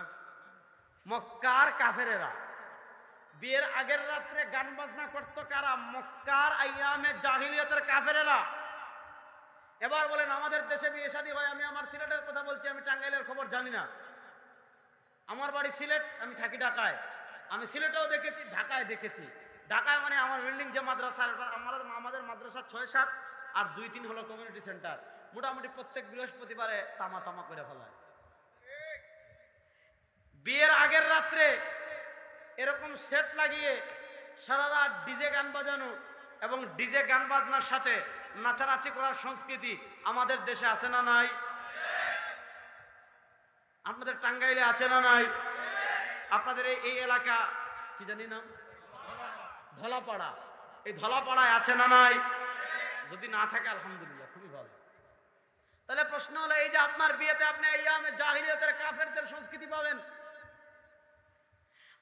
মক্কার কাফেরেরা। বিয়ের আগের রাত্রে গান বাজনা করতো কারা? মক্কার আইয়ামে জাহিলিয়াতের কাফেরেরা। এবার বলেন আমাদের দেশে বিয়ে শাদী হয়, আমি আমার সিলেটের কথা বলছি, আমি টাঙ্গাইলের খবর জানি না। আমার বাড়ি সিলেট, আমি থাকি ঢাকায়। আমি সিলেটেও দেখেছি, ঢাকায় দেখেছি। ঢাকায় মানে আমার বিল্ডিং যে মাদ্রাসা, আমাদের মাদ্রাসা 6-7 আর 2-3 হলো কমিউনিটি সেন্টার। মোটামুটি প্রত্যেক বৃহস্পতিবারে তামা তামা করে ফেলায়। বিয়ের আগের রাত্রে এরকম সেট লাগিয়ে সারা রাত ডিজে গান বাজানো এবং ডিজে গান বাজনার সাথে নাচানাচি করার সংস্কৃতি আমাদের দেশে আছে না নাই? আপনাদের টাঙ্গাইলে আছে না নাই? আপনাদের এই এলাকা কি জানি না, ধলাপাড়া, এই ধলাপাড়ায় আছে না নাই? যদি না থাকে আলহামদুলিল্লাহ, খুবই ভালো। তাহলে প্রশ্ন হলো, এই যে আপনার বিয়েতে আপনি আইয়ামে জাহিলিয়াতের কাফেরদের সংস্কৃতি পাবেন,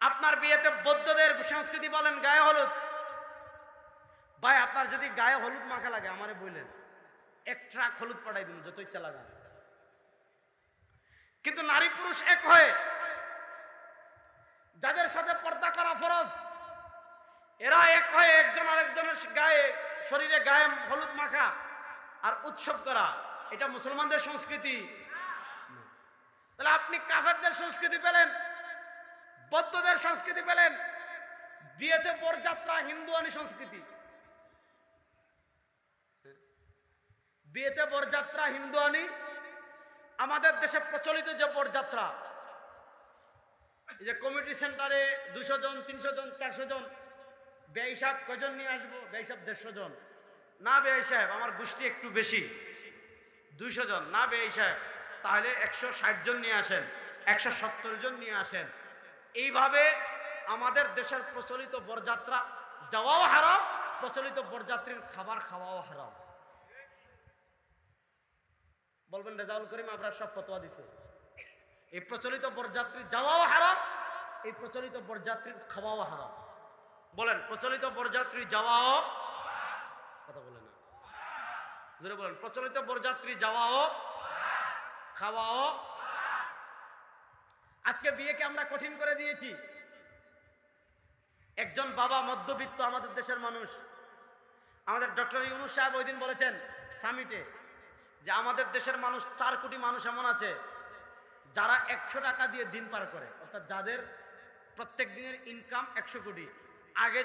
আপনার বিয়েতে বৌদ্ধদের সংস্কৃতি বলেন, গায়ে হলুদ। ভাই আপনার যদি গায়ে হলুদ মাখা লাগে আমারে বললেন, এক ট্রাক হলুদ পাঠাই দিন, যত ইচ্ছা লাগান। কিন্তু নারী পুরুষ এক হয়ে, যাদের সাথে পর্দা করা ফরজ, এরা এক হয়ে একজন আরেকজনের গায়ে, শরীরে গায়ে হলুদ মাখা আর উৎসব করা, এটা মুসলমানদের সংস্কৃতি। তাহলে আপনি কাফেরদের সংস্কৃতি পেলেন, বৌদ্ধদের সংস্কৃতি পেলেন, বিয়েতে বরযাত্রা হিন্দুয়ানি সংস্কৃতি। বিয়েতে বরযাত্রা হিন্দুয়ানি। আমাদের দেশে প্রচলিত যে বরযাত্রা, এই যে কমিটি সেন্টারে 200 জন, 300 জন, 400 জন, বেঈ সাহেব কয়জন নিয়ে আসবো? বেঈ সাহেব 150 জন। না বেঈ সাহেব, আমার গোষ্ঠী একটু বেশি, 200 জন না বেঈ সাহেব, তাহলে 160 জন নিয়ে আসেন, 170 জন নিয়ে আসেন। এইভাবে আমাদের দেশের প্রচলিত বরযাত্রা যাওয়াও হারাম, প্রচলিত বরযাত্রীর খাবার খাওয়াও হারাম। বলবেন রেজাউল করিম আপনার সব ফতোয়া দিছে। এই প্রচলিত বরযাত্রী যাওয়াও হারাম, এই প্রচলিত বরযাত্রীর খাওয়াও হারাম। বলেন প্রচলিত বরযাত্রী যাওয়াও, কথা বলেন না, জোরে বলেন, প্রচলিত বরযাত্রী যাওয়াও খাওয়াও। আজকে বিয়েকে আমরা কঠিন করে দিয়েছি। একজন বাবা মধ্যবিত্ত আমাদের দেশের মানুষ, আমাদের ডক্টর ইউনূস সাহেব ওই দিন বলেছেন সামিটে যে আমাদের দেশের মানুষ 4 কোটি মানুষ এমন আছে যারা 100 টাকা দিয়ে দিন পার করে, অর্থাৎ যাদের প্রত্যেক দিনের ইনকাম 100 কোটি। আগে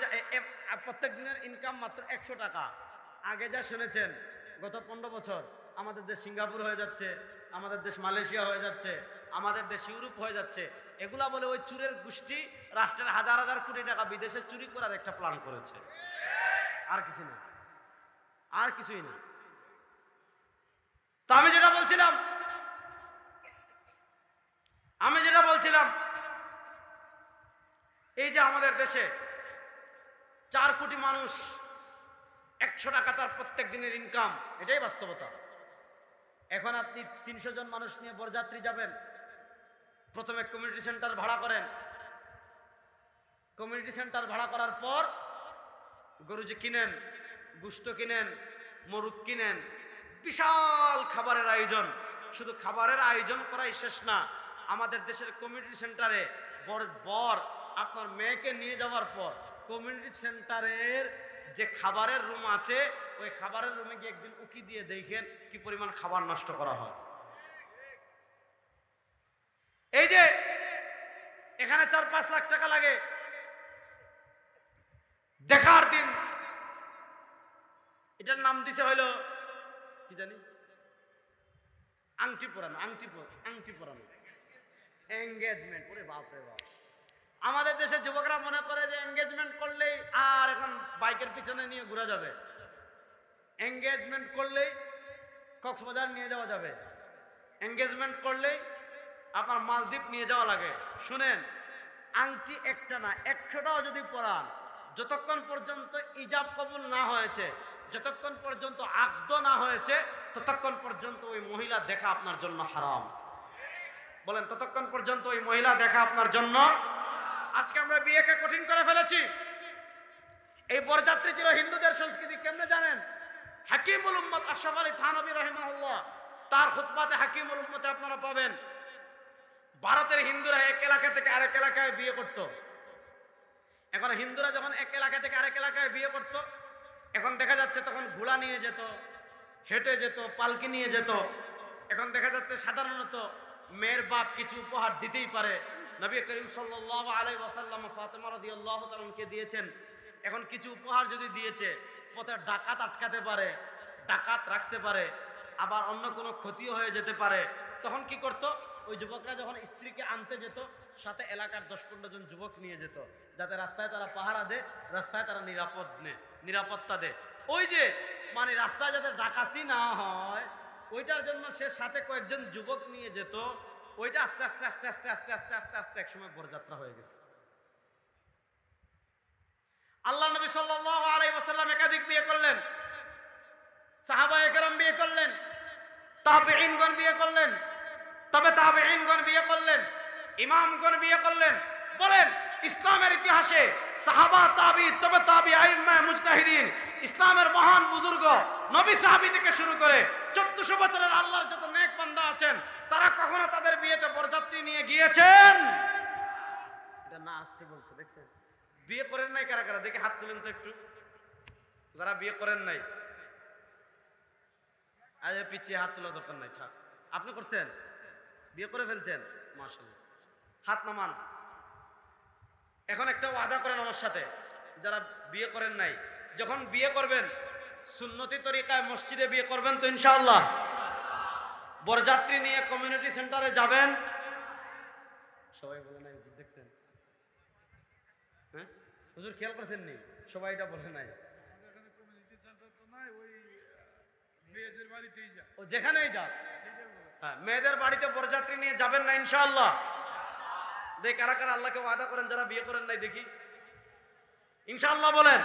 প্রত্যেক দিনের ইনকাম মাত্র 100 টাকা। আগে যা শুনেছেন গত 15 বছর আমাদের দেশ সিঙ্গাপুর হয়ে যাচ্ছে, আমাদের দেশ মালয়েশিয়া হয়ে যাচ্ছে, আমাদের দেশ ইউরোপ হয়ে যাচ্ছে। এগুলা বলে ওই চুরের গোষ্ঠী রাষ্ট্রের হাজার হাজার কোটি টাকা বিদেশে চুরি করার একটা প্ল্যান করেছে, আর কিছু না, আর কিছুই না। তো আমি যেটা বলছিলাম এই যে আমাদের দেশে 4 কোটি মানুষ, 100 টাকা তার প্রত্যেক দিনের ইনকাম, এটাই বাস্তবতা। এখন আপনি 300 জন মানুষ নিয়ে বরযাত্রী যাবেন, প্রথমে কমিউনিটি সেন্টার ভাড়া করেন, কমিউনিটি সেন্টার ভাড়া করার পর গরুজি কিনেন, গোশত কিনেন, মোরগ কিনেন, বিশাল খাবারের আয়োজন। শুধু খাবারের আয়োজন করাই শেষ না, আমাদের দেশের কমিউনিটি সেন্টারে বর আপনার মেয়েকে নিয়ে যাওয়ার পর কমিউনিটি সেন্টারের যে খাবারের রুম আছে ওই খাবারের রুমে গিয়ে একদিন উকি দিয়ে দেখেন কি পরিমাণ খাবার নষ্ট করা হয়। এই যে এখানে 4-5 লাখ টাকা লাগে দেখার দিন, এটার নাম দিছে হইলো কি জানি, আংটি পরানো, আংটি পরানো, এঙ্গেজমেন্ট। ওরে বাপ রে বাপ, আমাদের দেশের যুবকরা মনে করে যে এঙ্গেজমেন্ট করলেই আর এখন বাইকের পিছনে নিয়ে ঘোরা যাবে, এঙ্গেজমেন্ট করলেই কক্সবাজার নিয়ে যাওয়া যাবে, এঙ্গেজমেন্ট করলেই আপনার মালদ্বীপ নিয়ে যাওয়া লাগে। শুনেন, আংটি একটা না 100টাও যদি পরান, যতক্ষণ পর্যন্ত ইজাব কবুল না হয়েছে, যতক্ষণ পর্যন্ত আকদ না হয়েছে, ততক্ষণ পর্যন্ত ওই মহিলা দেখা আপনার জন্য হারাম। বলেন ততক্ষণ পর্যন্ত ওই মহিলা দেখা আপনার জন্য। আজকে আমরা বিয়েকে কঠিন করে ফেলেছি। এই বরযাত্রী ছিল হিন্দুদের সংস্কৃতি, কেমনে জানেন? হাকিমুল উম্মত আশরাফ আলী থানভী রাহিমাহুল্লাহ তার খুতবাতে হাকিমুল উম্মতে আপনারা পাবেন, ভারতের হিন্দুরা এক এলাকা থেকে আরেক এলাকায় বিয়ে করত। এখন হিন্দুরা যখন এক এলাকা থেকে আরেক এলাকায় বিয়ে করত, এখন দেখা যাচ্ছে তখন ঘোড়া নিয়ে যেত, হেঁটে যেত, পালকি নিয়ে যেত। এখন দেখা যাচ্ছে সাধারণত মেয়ের বাপ কিছু উপহার দিতেই পারে। নবী করিম সাল্লাল্লাহু আলাইহি ওয়াসাল্লাম ফাতেমা রাদিয়াল্লাহু তাআলাকে দিয়েছেন। এখন কিছু উপহার যদি দিয়েছে, পথে ডাকাত আটকাতে পারে, ডাকাত রাখতে পারে, আবার অন্য কোনো ক্ষতিও হয়ে যেতে পারে। তখন কি করত? ওই যুবকরা যখন স্ত্রীকে আনতে যেত, সাথে এলাকার 10-15 জন যুবক নিয়ে যেত, যাতে রাস্তায় তারা পাহারা দেয়, রাস্তায় তারা নিরাপত্তা দেয়। ওই যে মানে রাস্তায় যাতে ডাকাতি না হয়, ওইটার জন্য সে সাথে কয়েকজন যুবক নিয়ে যেত। ওইটা আস্তে আস্তে আস্তে আস্তে আস্তে আস্তে আস্তে আস্তে একসময় বরযাত্রা হয়ে গেছে। আল্লাহ নবী সাল্লাল্লাহু আলাইহি ওয়াসাল্লাম একাধিক বিয়ে করলেন, সাহাবায়ে কেরাম বিয়ে করলেন, তাবেঈনগণ বিয়ে করলেন, তবে তাবেঈনগণ বিয়ে করলেন, ইমামগণ বিয়ে করলেন। বলেন ইসলামের ইতিহাসে সাহাবা, তাবি, তবে তাবি, আইম্মা, মুজতাহিদিন, ইসলামের মহান বুজুর্গ নবী সাহাবী থেকে শুরু করে 1400 বছরের আল্লাহর যত নেক বান্দা আছেন, তারা কখনো তাদের বিয়েতে বরযাত্রী নিয়ে গিয়েছেন? এটা না আসতে বলছে, দেখছেন? বিয়ে করেন নাই কারা কারা? দেখে হাত তুলেন তো একটু, যারা বিয়ে করেন নাই। আজ পিছিয়ে হাত তোলা দরকার নাই, থাক। আপনি করছেন? বিয়ে করে ফেলছেন? মাশাআল্লাহ, হাত নামান। এখন একটা ওয়াদা করেন আমার সাথে, যারা বিয়ে করেন নাই, যখন বিয়ে করবেন সুন্নতি তরিকায় মসজিদে বিয়ে করবেন তো ইনশাআল্লাহ? বরযাত্রী নিয়ে কমিউনিটি সেন্টারে যাবেন? সবাই বলে নাই, দেখছেন? হ্যাঁ হুজুর খেয়াল করেছেন নি? সবাই এটা বলে নাই। ও যেখানেই যাক, হ্যাঁ, মেয়েদের বাড়িতে বরযাত্রী নিয়ে যাবেন না ইনশাআল্লাহ? দেখ কারা কারা আল্লাহকে ওয়াদা করেন যারা বিয়ে করেন নাই, দেখি ইনশাআল্লাহ বলেন।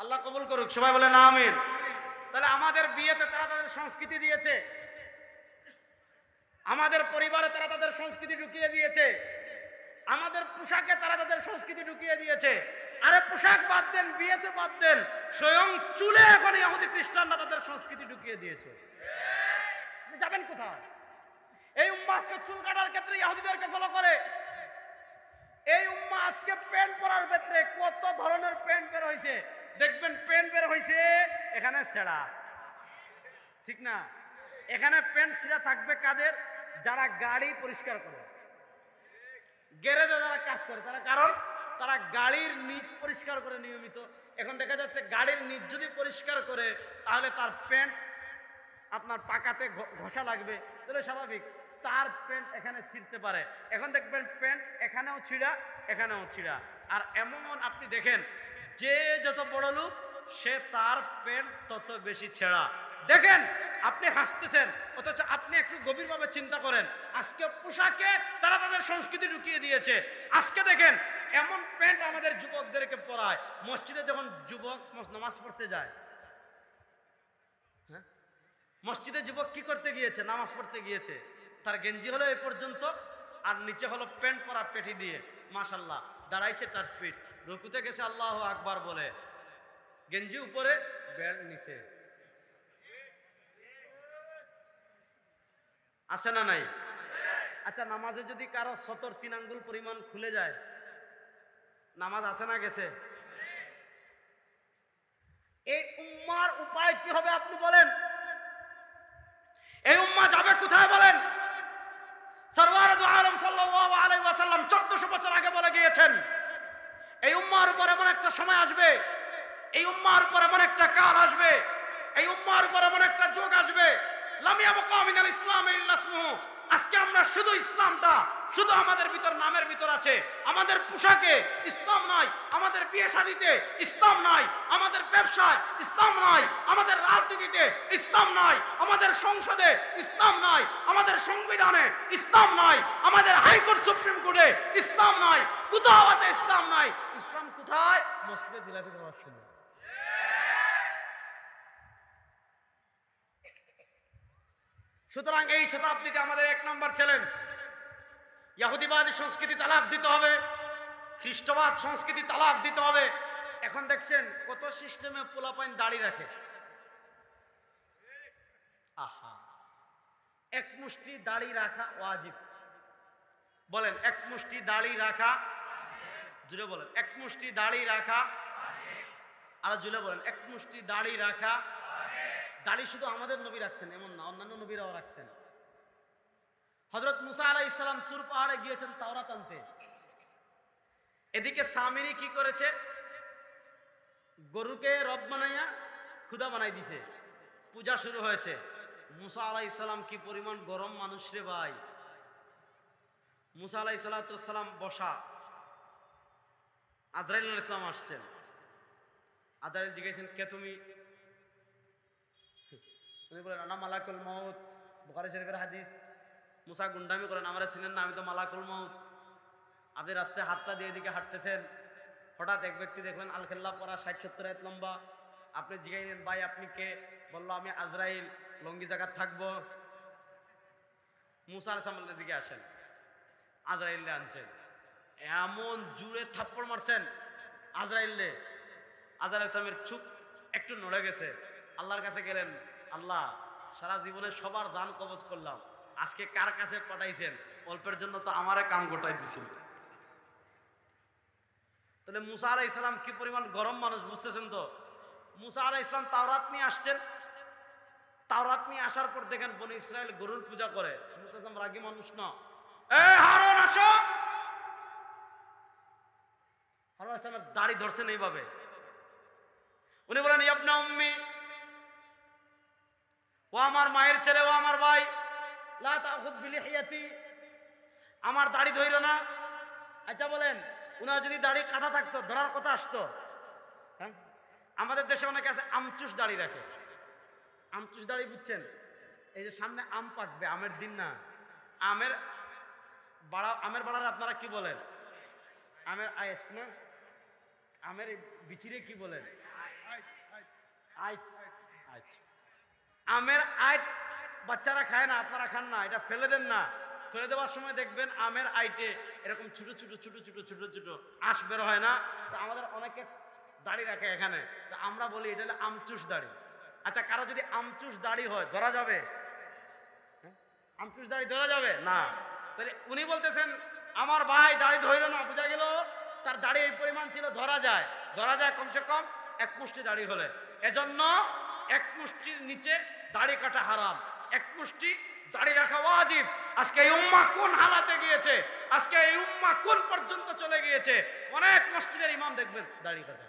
আল্লাহ কবুল করুক, সবাই বলেন আমিন। তাহলে আমাদের বিয়েতে তারা তাদের সংস্কৃতি দিয়েছে, আমাদের পরিবারে তারা তাদের সংস্কৃতি ঢুকিয়ে দিয়েছে, আমাদের পোশাকে তারা তাদের সংস্কৃতি ঢুকিয়ে দিয়েছে। আরে পোশাক বাদ দেন, বিয়েতে বাদ দেন, স্বয়ং চুলে এখন ইহুদি খ্রিস্টানরা তাদের সংস্কৃতি ঢুকিয়ে দিয়েছে। যাবেন কোথায়? এই উম্মাহ আজকে চুল কাটার ক্ষেত্রে ইহুদিদেরকে ফলো করে। এই উম্মাহ আজকে প্যান্ট পরার ক্ষেত্রে কত ধরনের প্যান্ট বের হয়েছে, দেখবেন প্যান্ট বের হয়েছে এখানে ছেঁড়া, ঠিক না? এখানে প্যান্ট ছেঁড়া থাকবে কাদের? যারা গাড়ি পরিষ্কার করে, গ্যারেজে যারা কাজ করে তারা, কারণ তারা গাড়ির নিচ পরিষ্কার করে নিয়মিত। এখন দেখা যাচ্ছে গাড়ির নিচ যদি পরিষ্কার করে তাহলে তার প্যান্ট আপনার পাকাতে ঘষা লাগবে, তাহলে স্বাভাবিক তার প্যান্ট এখানে ছিঁড়তে পারে। এখন দেখবেন প্যান্ট এখানেও ছিঁড়া, এখানেও ছিঁড়া। আর এমন আপনি দেখেন যে যত বড় লোক সে তার প্যান্ট তত বেশি ছেঁড়া। দেখেন আপনি হাসতেছেন, অথচ আপনি একটু গভীরভাবে চিন্তা করেন, আজকে পোশাকে তারা তাদের সংস্কৃতি ঢুকিয়ে দিয়েছে। আজকে দেখেন এমন প্যান্ট আমাদের যুবকদেরকে পরায়, মসজিদে যখন যুবক নামাজ পড়তে যায়, হ্যাঁ, মসজিদে যুবক কি করতে গিয়েছে? নামাজ পড়তে গিয়েছে। তার গেঞ্জি হলো এই পর্যন্ত, আর নিচে হলো প্যান্ট পরা পেটি দিয়ে, মাশাল্লাহ দাঁড়াইছে তার পিঠ, রুকুতে গেছে আল্লাহু আকবার বলে, গেঞ্জি উপরে বেল্ট নিচে। আছে না নাই? আচ্ছা, নামাজে যদি কারো সতর 3 আঙ্গুল পরিমাণ খুলে যায়, নামাজ আছে না গেছে? এই উম্মার উপায় কি হবে আপনি বলেন? এই উম্মাহ যাবে কোথায় বলেন? সরওয়ার দু আলম সাল্লাল্লাহু আলাইহি ওয়াসাল্লাম 1400 বছর আগে বলে গিয়েছেন, এই উম্মাহর উপর এমন একটা সময় আসবে, এই উম্মাহর উপর এমন একটা কাল আসবে, এই উম্মাহর উপর এমন একটা যুগ আসবে, লাম ইয়াবকা মিনাল ইসলাম ইল্লা ইসমুহু। আজকে আমরা শুধু ইসলামটা শুধু আমাদের ভিতর নামের ভিতর আছে, আমাদের পোশাকে ইসলাম নাই, আমাদের বিয়ে শাদীতে ইসলাম নাই, আমাদের ব্যবসায় ইসলাম নাই, আমাদের রাজনীতিতে ইসলাম নাই, আমাদের সংসদে ইসলাম নাই, আমাদের সংবিধানে ইসলাম নাই, আমাদের হাইকোর্ট সুপ্রিম কোর্টে ইসলাম নাই, কোথাও আছে ইসলাম নাই। ইসলাম কোথায়? মসজিদে জিলাপি খাওয়ার সময়। সুতরাং এই শতাব্দীতে আমাদের 1 নম্বর চ্যালেঞ্জ, ইহুদিবাদী সংস্কৃতি তালাক দিতে হবে, খ্রিস্টবাদ সংস্কৃতি তালাক দিতে হবে। এখন দেখছেন কত সিস্টেমে পোলাপাইন দাড়ি রাখে, আহা, এক মুষ্টি দাড়ি রাখা ওয়াজিব। বলেন এক মুষ্টি দাড়ি রাখা, জুড়ে বলেন এক মুষ্টি দাড়ি রাখা, আর জুড়ে বলেন এক মুষ্টি দাড়ি রাখা। দাড়ি শুধু আমাদের নবী রাখছেন এমন না, অন্যান্য নবীরাও রাখছেন। হযরত মুসা আলাইহিস সালাম তুর পাহাড়ে গিয়েছেন তাওরাত আনতে, এদিকে সামিরি কি করেছে? গরুকে রব বানাইয়া খুদা বানাই দিছে, পূজা শুরু হয়েছে। মুসা আলাইহিস সালাম কি পরিমাণ গরম মানুষ রে ভাই! মুসা আলাইহিস সালাম বসা, আজরাইল আলাইহিস সালাম আসছেন। আজরাইল জিজ্ঞাসেন, কে তুমি? উনি বলেন, আনা মালাকুল মউত, বুখারী শরীফের হাদিস। মুসা গুন্ডামি করেন, আমরা চিনেন না, আমি তো মালাকুল মউত। আপনি রাস্তায় হাতটা দিয়ে এদিকে হাঁটতেছেন, হঠাৎ এক ব্যক্তি দেখলেন আল-খেল্লা পরা, 60-70 আয়াত লম্বা। আপনি জিজ্ঞাসেন, ভাই আপনি কে? বললো, আমি আজরাইল, লঙ্গি জায়গা থাকবো। মুসা আলাইহিস সালামের দিকে আসেন, আজরাইলকে আনছেন, এমন জুড়ে থাপ্পড় মারছেন আজরাইলকে, আজরাইল সালামের চুপ একটু নড়ে গেছে। আল্লাহর কাছে গেলেন, আল্লাহ সারা জীবনে সবার জান কবজ করলাম, আজকে কার কাছে পাঠাইছেন? অল্পের জন্য তো আমারে কাম গোটাই দিছিল। তাহলে মুসা আলাইহিস সালাম কি পরিমাণ গরম মানুষ বুঝতেছেন তো? মুসা আলাইহিস সালাম তাওরাত নিয়ে আসছেন, তাওরাত নিয়ে আসার পর দেখেন বনি ইসরায়েল গরুর পূজা করে। মুসা সালাম রাগী মানুষ না, এই হারুন আসো। হারুন আলাইহিস সালামের দাড়ি ধরছেন এইভাবে, উনি বলেন, ইবনা উম্মি, ও আমার মায়ের ছেলে, ও আমার ভাই, লা তাখুদ বিলিহিয়াতি, আমার দাড়ি ধইরো না। আচ্ছা বলেন, উনার যদি দাড়ি কাটা থাকতো ধরার কথা আসতো? হ্যাঁ, আমাদের দেশে অনেকে আছে আমচুস দাড়ি রাখে, আমচুষ দাড়ি বুঝছেন? এই যে সামনে আম পাকবে, আমের দিন না, আমের বাড়ার আপনারা কি বলেন? আমের আয়েস না, আমের বিচিরে কি বলেন? আইট। আমের আইট বাচ্চারা খায় না, আপনারা খান না, এটা ফেলে দেন না। ফেলে দেওয়ার সময় দেখবেন আমের আইটে এরকম ছোট ছোট ছোট ছোট ছোট ছোট আঁশ বের হয় না? তো আমাদের অনেকে দাড়ি রাখে এখানে, তো আমরা বলি এটা হলো আমচুষ দাড়ি। আচ্ছা, কারো যদি আমচুষ দাড়ি হয় ধরা যাবে? আমচুষ দাড়ি ধরা যাবে না? তাহলে উনি বলতেছেন আমার ভাই দাড়ি ধরল না, বোঝা গেল তার দাড়ি এই পরিমাণ ছিল, ধরা যায় কমসে কম এক মুষ্টি দাড়ি হলে। এজন্য এক মুষ্টির নিচে দাড়ি কাটা হারাম, এক মুষ্টি দাড়ি রাখা ওয়াজিব। আজকে এই উম্মাহ কোন হালাতে গিয়েছে, আজকে এই উম্মাহ কোন পর্যন্ত চলে গিয়েছে। অনেক মসজিদের ইমাম দেখবেন দাড়ি কাটা।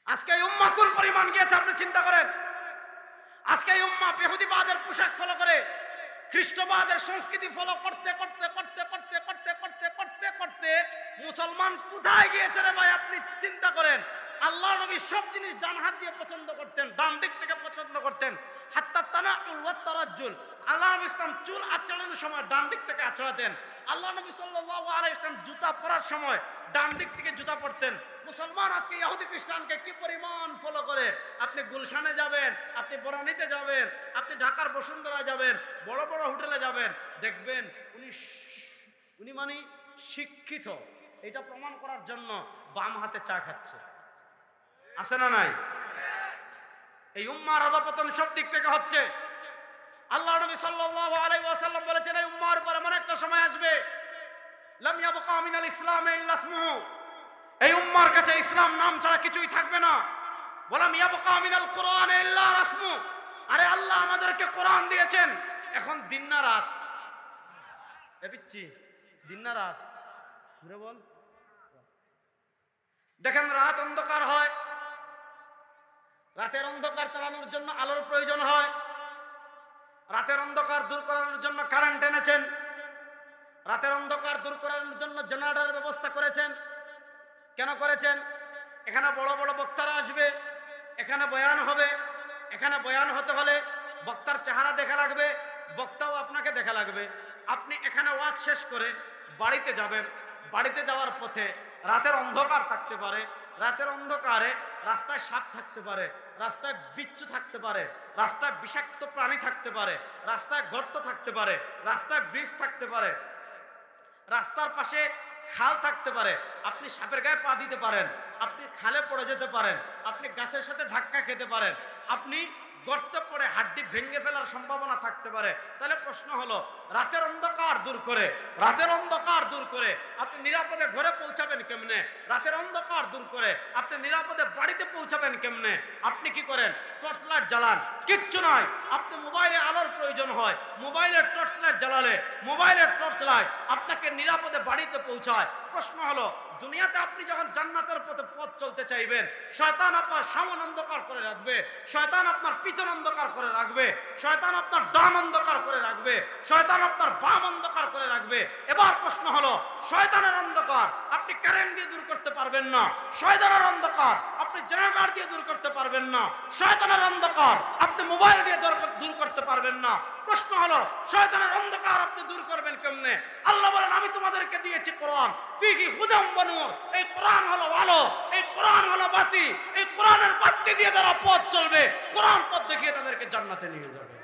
আজকে এই উম্মাহ কোন পরিমাণ গিয়েছে আপনি চিন্তা করেন। আজকে এই উম্মাহ ইহুদিবাদের পোশাক ফলো করে, খ্রিস্টবাদের সংস্কৃতি ফলো করতে করতে করতে করতে করতে করতে করতে করতে মুসলমান কোথায় গিয়েছে রে ভাই? আপনি চিন্তা করেন। আল্লাহ নবী সব জিনিস ডান হাত দিয়ে পছন্দ করতেন, ডান দিক থেকে পছন্দ করতেন। হাত্তা তানাউল ওয়া তারাজ্জুল, আল্লাহ নবী ইসলাম চুল আঁচড়ানোর সময় ডান দিক থেকে আঁচড়াতেন। আল্লাহ নবী সাল্লাল্লাহু আলাইহি ওয়াসাল্লাম জুতা পরার সময় ডান দিক থেকে জুতা পরতেন। মুসলমান আজকে ইহুদি খ্রিস্টানকে কি পরিমাণ ফলো করে। আপনি গুলশানে যাবেন, আপনি বরানীতে যাবেন, আপনি ঢাকার বসুন্ধরা যাবেন, বড় বড় হোটেলে যাবেন, দেখবেন উনি মানে শিক্ষিত। এটা প্রমাণ করার জন্য বাম হাতে চা খাচ্ছে, আছে না নাই? এই উম্মাহর আদাপতন সব দিক থেকে হচ্ছে। আল্লাহ নবী সাল্লাল্লাহু আলাইহি ওয়াসাল্লাম বলেছেন এই উম্মাহর পর এমন একটা সময় আসবে, লাম ইয়াবকা মিনাল ইসলাম ইল্লা ইসমুহু, এই উম্মাহর কাছে ইসলাম নাম ছাড়া কিছুই থাকবে না। ওয়ালাম ইয়াবকা মিনাল কুরআন ইল্লা রাসমু, আরে আল্লাহ আমাদেরকে কোরআন দিয়েছেন, এখন দিন না রাত? এ পিচ্ছি, দিন না রাত? ঘুরে বল। দেখেন রাত অন্ধকার হয়, রাতের অন্ধকার তাড়ানোর জন্য আলোর প্রয়োজন হয়। রাতের অন্ধকার দূর করানোর জন্য কারেন্ট এনেছেন, রাতের অন্ধকার দূর করানোর জন্য জেনারেটরের ব্যবস্থা করেছেন। কেন করেছেন? এখানে বড় বড় বক্তারা আসবে, এখানে বয়ান হবে, এখানে বয়ান হতে হলে বক্তার চেহারা দেখা লাগবে, বক্তাও আপনাকে দেখা লাগবে। আপনি এখানে ওয়াজ শেষ করে বাড়িতে যাবেন, বাড়িতে যাওয়ার পথে রাতের অন্ধকার থাকতে পারে, রাতের অন্ধকারে রাস্তায় সাপ থাকতে পারে, রাস্তায় বিচ্ছু থাকতে পারে, রাস্তায় বিষাক্ত প্রাণী থাকতে পারে, রাস্তায় গর্ত থাকতে পারে, রাস্তায় ব্রিজ থাকতে পারে, রাস্তার পাশে খাল থাকতে পারে। আপনি সাপের গায়ে পা দিতে পারেন, আপনি খালে পড়ে যেতে পারেন, আপনি গাছের সাথে ধাক্কা খেতে পারেন, আপনি গর্তে পড়ে হাড্ডি ভেঙে ফেলার সম্ভাবনা থাকতে পারে। তাহলে প্রশ্ন হলো, রাতের অন্ধকার দূর করে, রাতের অন্ধকার দূর করে আপনি নিরাপদে ঘরে পৌঁছাবেন কেমনে? রাতের অন্ধকার দূর করে আপনি নিরাপদে বাড়িতে পৌঁছাবেন কেমনে? আপনি কি করেন? টর্চ লাইট জ্বালান। কিচ্ছু নয়, আপনি মোবাইলে আলোর প্রয়োজন হয়, মোবাইলের টর্চ লাইট জ্বালালে মোবাইলের টর্চ লাইট আপনাকে নিরাপদে বাড়িতে পৌঁছায়। প্রশ্ন হলো, দুনিয়াতে আপনি যখন জান্নাতের পথে পথ চলতে চাইবেন, শয়তান আপনার সামনে অন্ধকার করে রাখবে, শয়তান আপনার পিছন অন্ধকার করে রাখবে, শয়তান আপনার ডান অন্ধকার করে রাখবে, শয়তান আপনার বাম অন্ধকার করে রাখবে। এবার প্রশ্ন হলো, শয়তানের অন্ধকার আপনি কারেন্ট দিয়ে দূর করতে পারবেন না, শয়তানের অন্ধকার আপনি জেনারেটর দিয়ে দূর করতে পারবেন না, শয়তানের অন্ধকার আপনি মোবাইল দিয়ে দূর করতে পারবেন না। প্রশ্ন হলো, শয়তানের অন্ধকার আপনি দূর করবেন কেমনে? আল্লাহ বলেন, আমি তোমাদেরকে দিয়েছি কোরআন, ফিহি হুদাম ওয়া নূর, এই কোরআন হলো আলো, এই কোরআন হলো বাতি, এই কোরআনের বাতি দিয়ে তারা পথ চলবে, কোরআন পথ দেখিয়ে তাদেরকে জান্নাতে নিয়ে যাবে।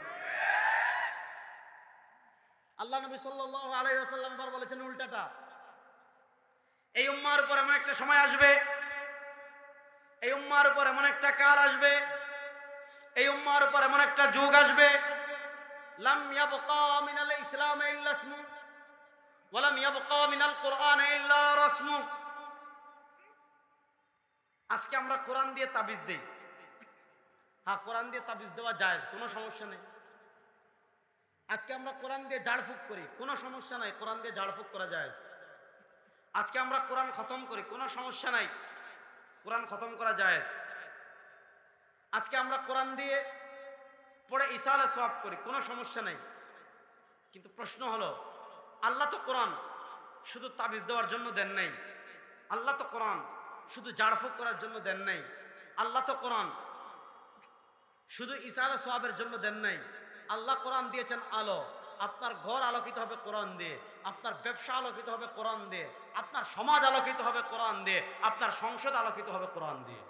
আল্লাহ নবী সাল্লাল্লাহু আলাইহি ওয়াসাল্লাম বলেছেন উল্টাটা। এই উম্মাহর উপর এমন একটা সময় আসবে, এই উম্মাহর উপর এমন একটা কাল আসবে, এই উম্মাহর উপর এমন একটা যুগ আসবে, লাম ইয়াবকা মিনাল ইসলাম ইল্লা ইসমু ওয়া লাম ইয়াবকা মিনাল কুরআন ইল্লা রাসমু। আজকে আমরা কোরআন দিয়ে তাবিজ দেই, হ্যাঁ কোরআন দিয়ে তাবিজ দেওয়া জায়েজ, কোনো সমস্যা নেই। আজকে আমরা কোরআন দিয়ে ঝাড়ফুঁক করি, কোনো সমস্যা নাই, কোরআন দিয়ে ঝাড়ফুঁক করা জায়েজ। আজকে আমরা কোরআন খতম করি, কোনো সমস্যা নাই, কোরআন খতম করা জায়েজ। আজকে আমরা কোরআন দিয়ে পড়ে ইসালে সওয়াব করি, কোনো সমস্যা নাই। কিন্তু প্রশ্ন হলো, আল্লাহ তো কোরআন শুধু তাবিজ দেওয়ার জন্য দেন নাই, আল্লাহ তো কোরআন শুধু ঝাড়ফুঁক করার জন্য দেন নাই, আল্লাহ তো কোরআন শুধু ইশারা সওয়াবের জন্য দেন নাই, আল্লাহ কোরআন দিয়েছেন আলো। আপনার ঘর আলোকিত হবে কোরআন দিয়ে, আপনার ব্যবসা আলোকিত হবে কোরআন দিয়ে, আপনার সমাজ আলোকিত হবে কোরআন দিয়ে, আপনার সংসদ আলোকিত হবে কোরআন দিয়ে।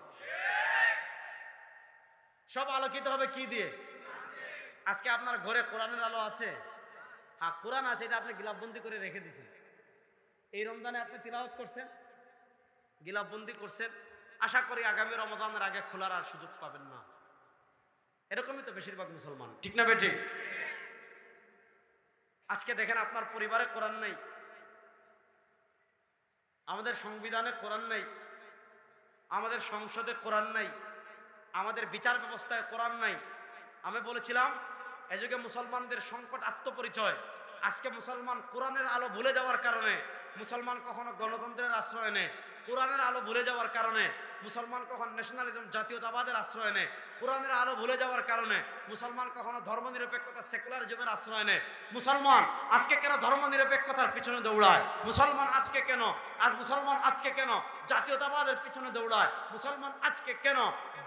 সব আলোকিত হবে কি দিয়ে? আজকে আপনার ঘরে কোরআনের আলো আছে? হ্যাঁ, কোরআন আছে, এটা আপনি গিলাফবন্দি করে রেখে দিয়েছেন। এই রমজানে আপনি তিলাওয়াত করছেন, গিলাফবন্দি করছেন, আশা করি আগামী রমজানের আগে খোলার আর সুযোগ পাবেন না। এরকমই তো বেশিরভাগ মুসলমান, ঠিক না বেঠিক? আজকে দেখেন আপনার পরিবারে কোরআন নেই, আমাদের সংবিধানে কোরআন নেই, আমাদের সংসদে কোরআন নাই, আমাদের বিচার ব্যবস্থায় কোরআন নাই। আমি বলেছিলাম এ যুগে মুসলমানদের সংকট আত্মপরিচয়। আজকে মুসলমান কোরআনের আলো ভুলে যাওয়ার কারণে, মুসলমান কখনো গণতন্ত্রের আশ্রয় নেয়, কোরআনের আলো ভুলে যাওয়ার কারণে মুসলমান কখন ন্যাশনালিজম জাতীয়তাবাদের আশ্রয় নেয়, কোরআনের আলো ভুলে যাওয়ার কারণে মুসলমান কখনো ধর্মনিরপেক্ষতা সেকুলারিজমের আশ্রয় নেয়। মুসলমান আজকে কেন ধর্মনিরপেক্ষতার পিছনে দৌড়ায়? মুসলমান আজকে কেন জাতীয়তাবাদের পিছনে দৌড়ায়? মুসলমান আজকে কেন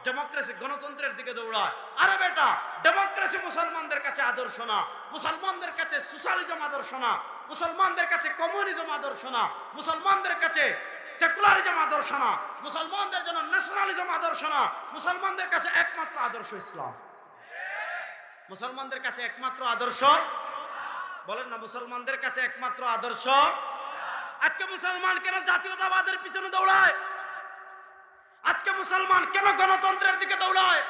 ডেমোক্রেসি গণতন্ত্রের দিকে দৌড়ায়? আরে বেটা, ডেমোক্রেসি মুসলমানদের কাছে আদর্শ না, মুসলমানদের কাছে সোশ্যালিজম আদর্শ না, মুসলমানদের কাছে কমিউনিজম আদর্শ না, মুসলমানদের কাছে সেকুলারিজম আদর্শ না, মুসলমানদের জন্য ন্যাশনালিজম আদর্শ না, মুসলমানদের কাছে একমাত্র আদর্শ ইসলাম। মুসলমানদের কাছে একমাত্র আদর্শ বলেন না, মুসলমানদের কাছে একমাত্র আদর্শ। আজকে মুসলমান কেন জাতীয়তাবাদের পিছনে দৌড়ায়? আজকে মুসলমান কেন গণতন্ত্রের দিকে দৌড়ায়?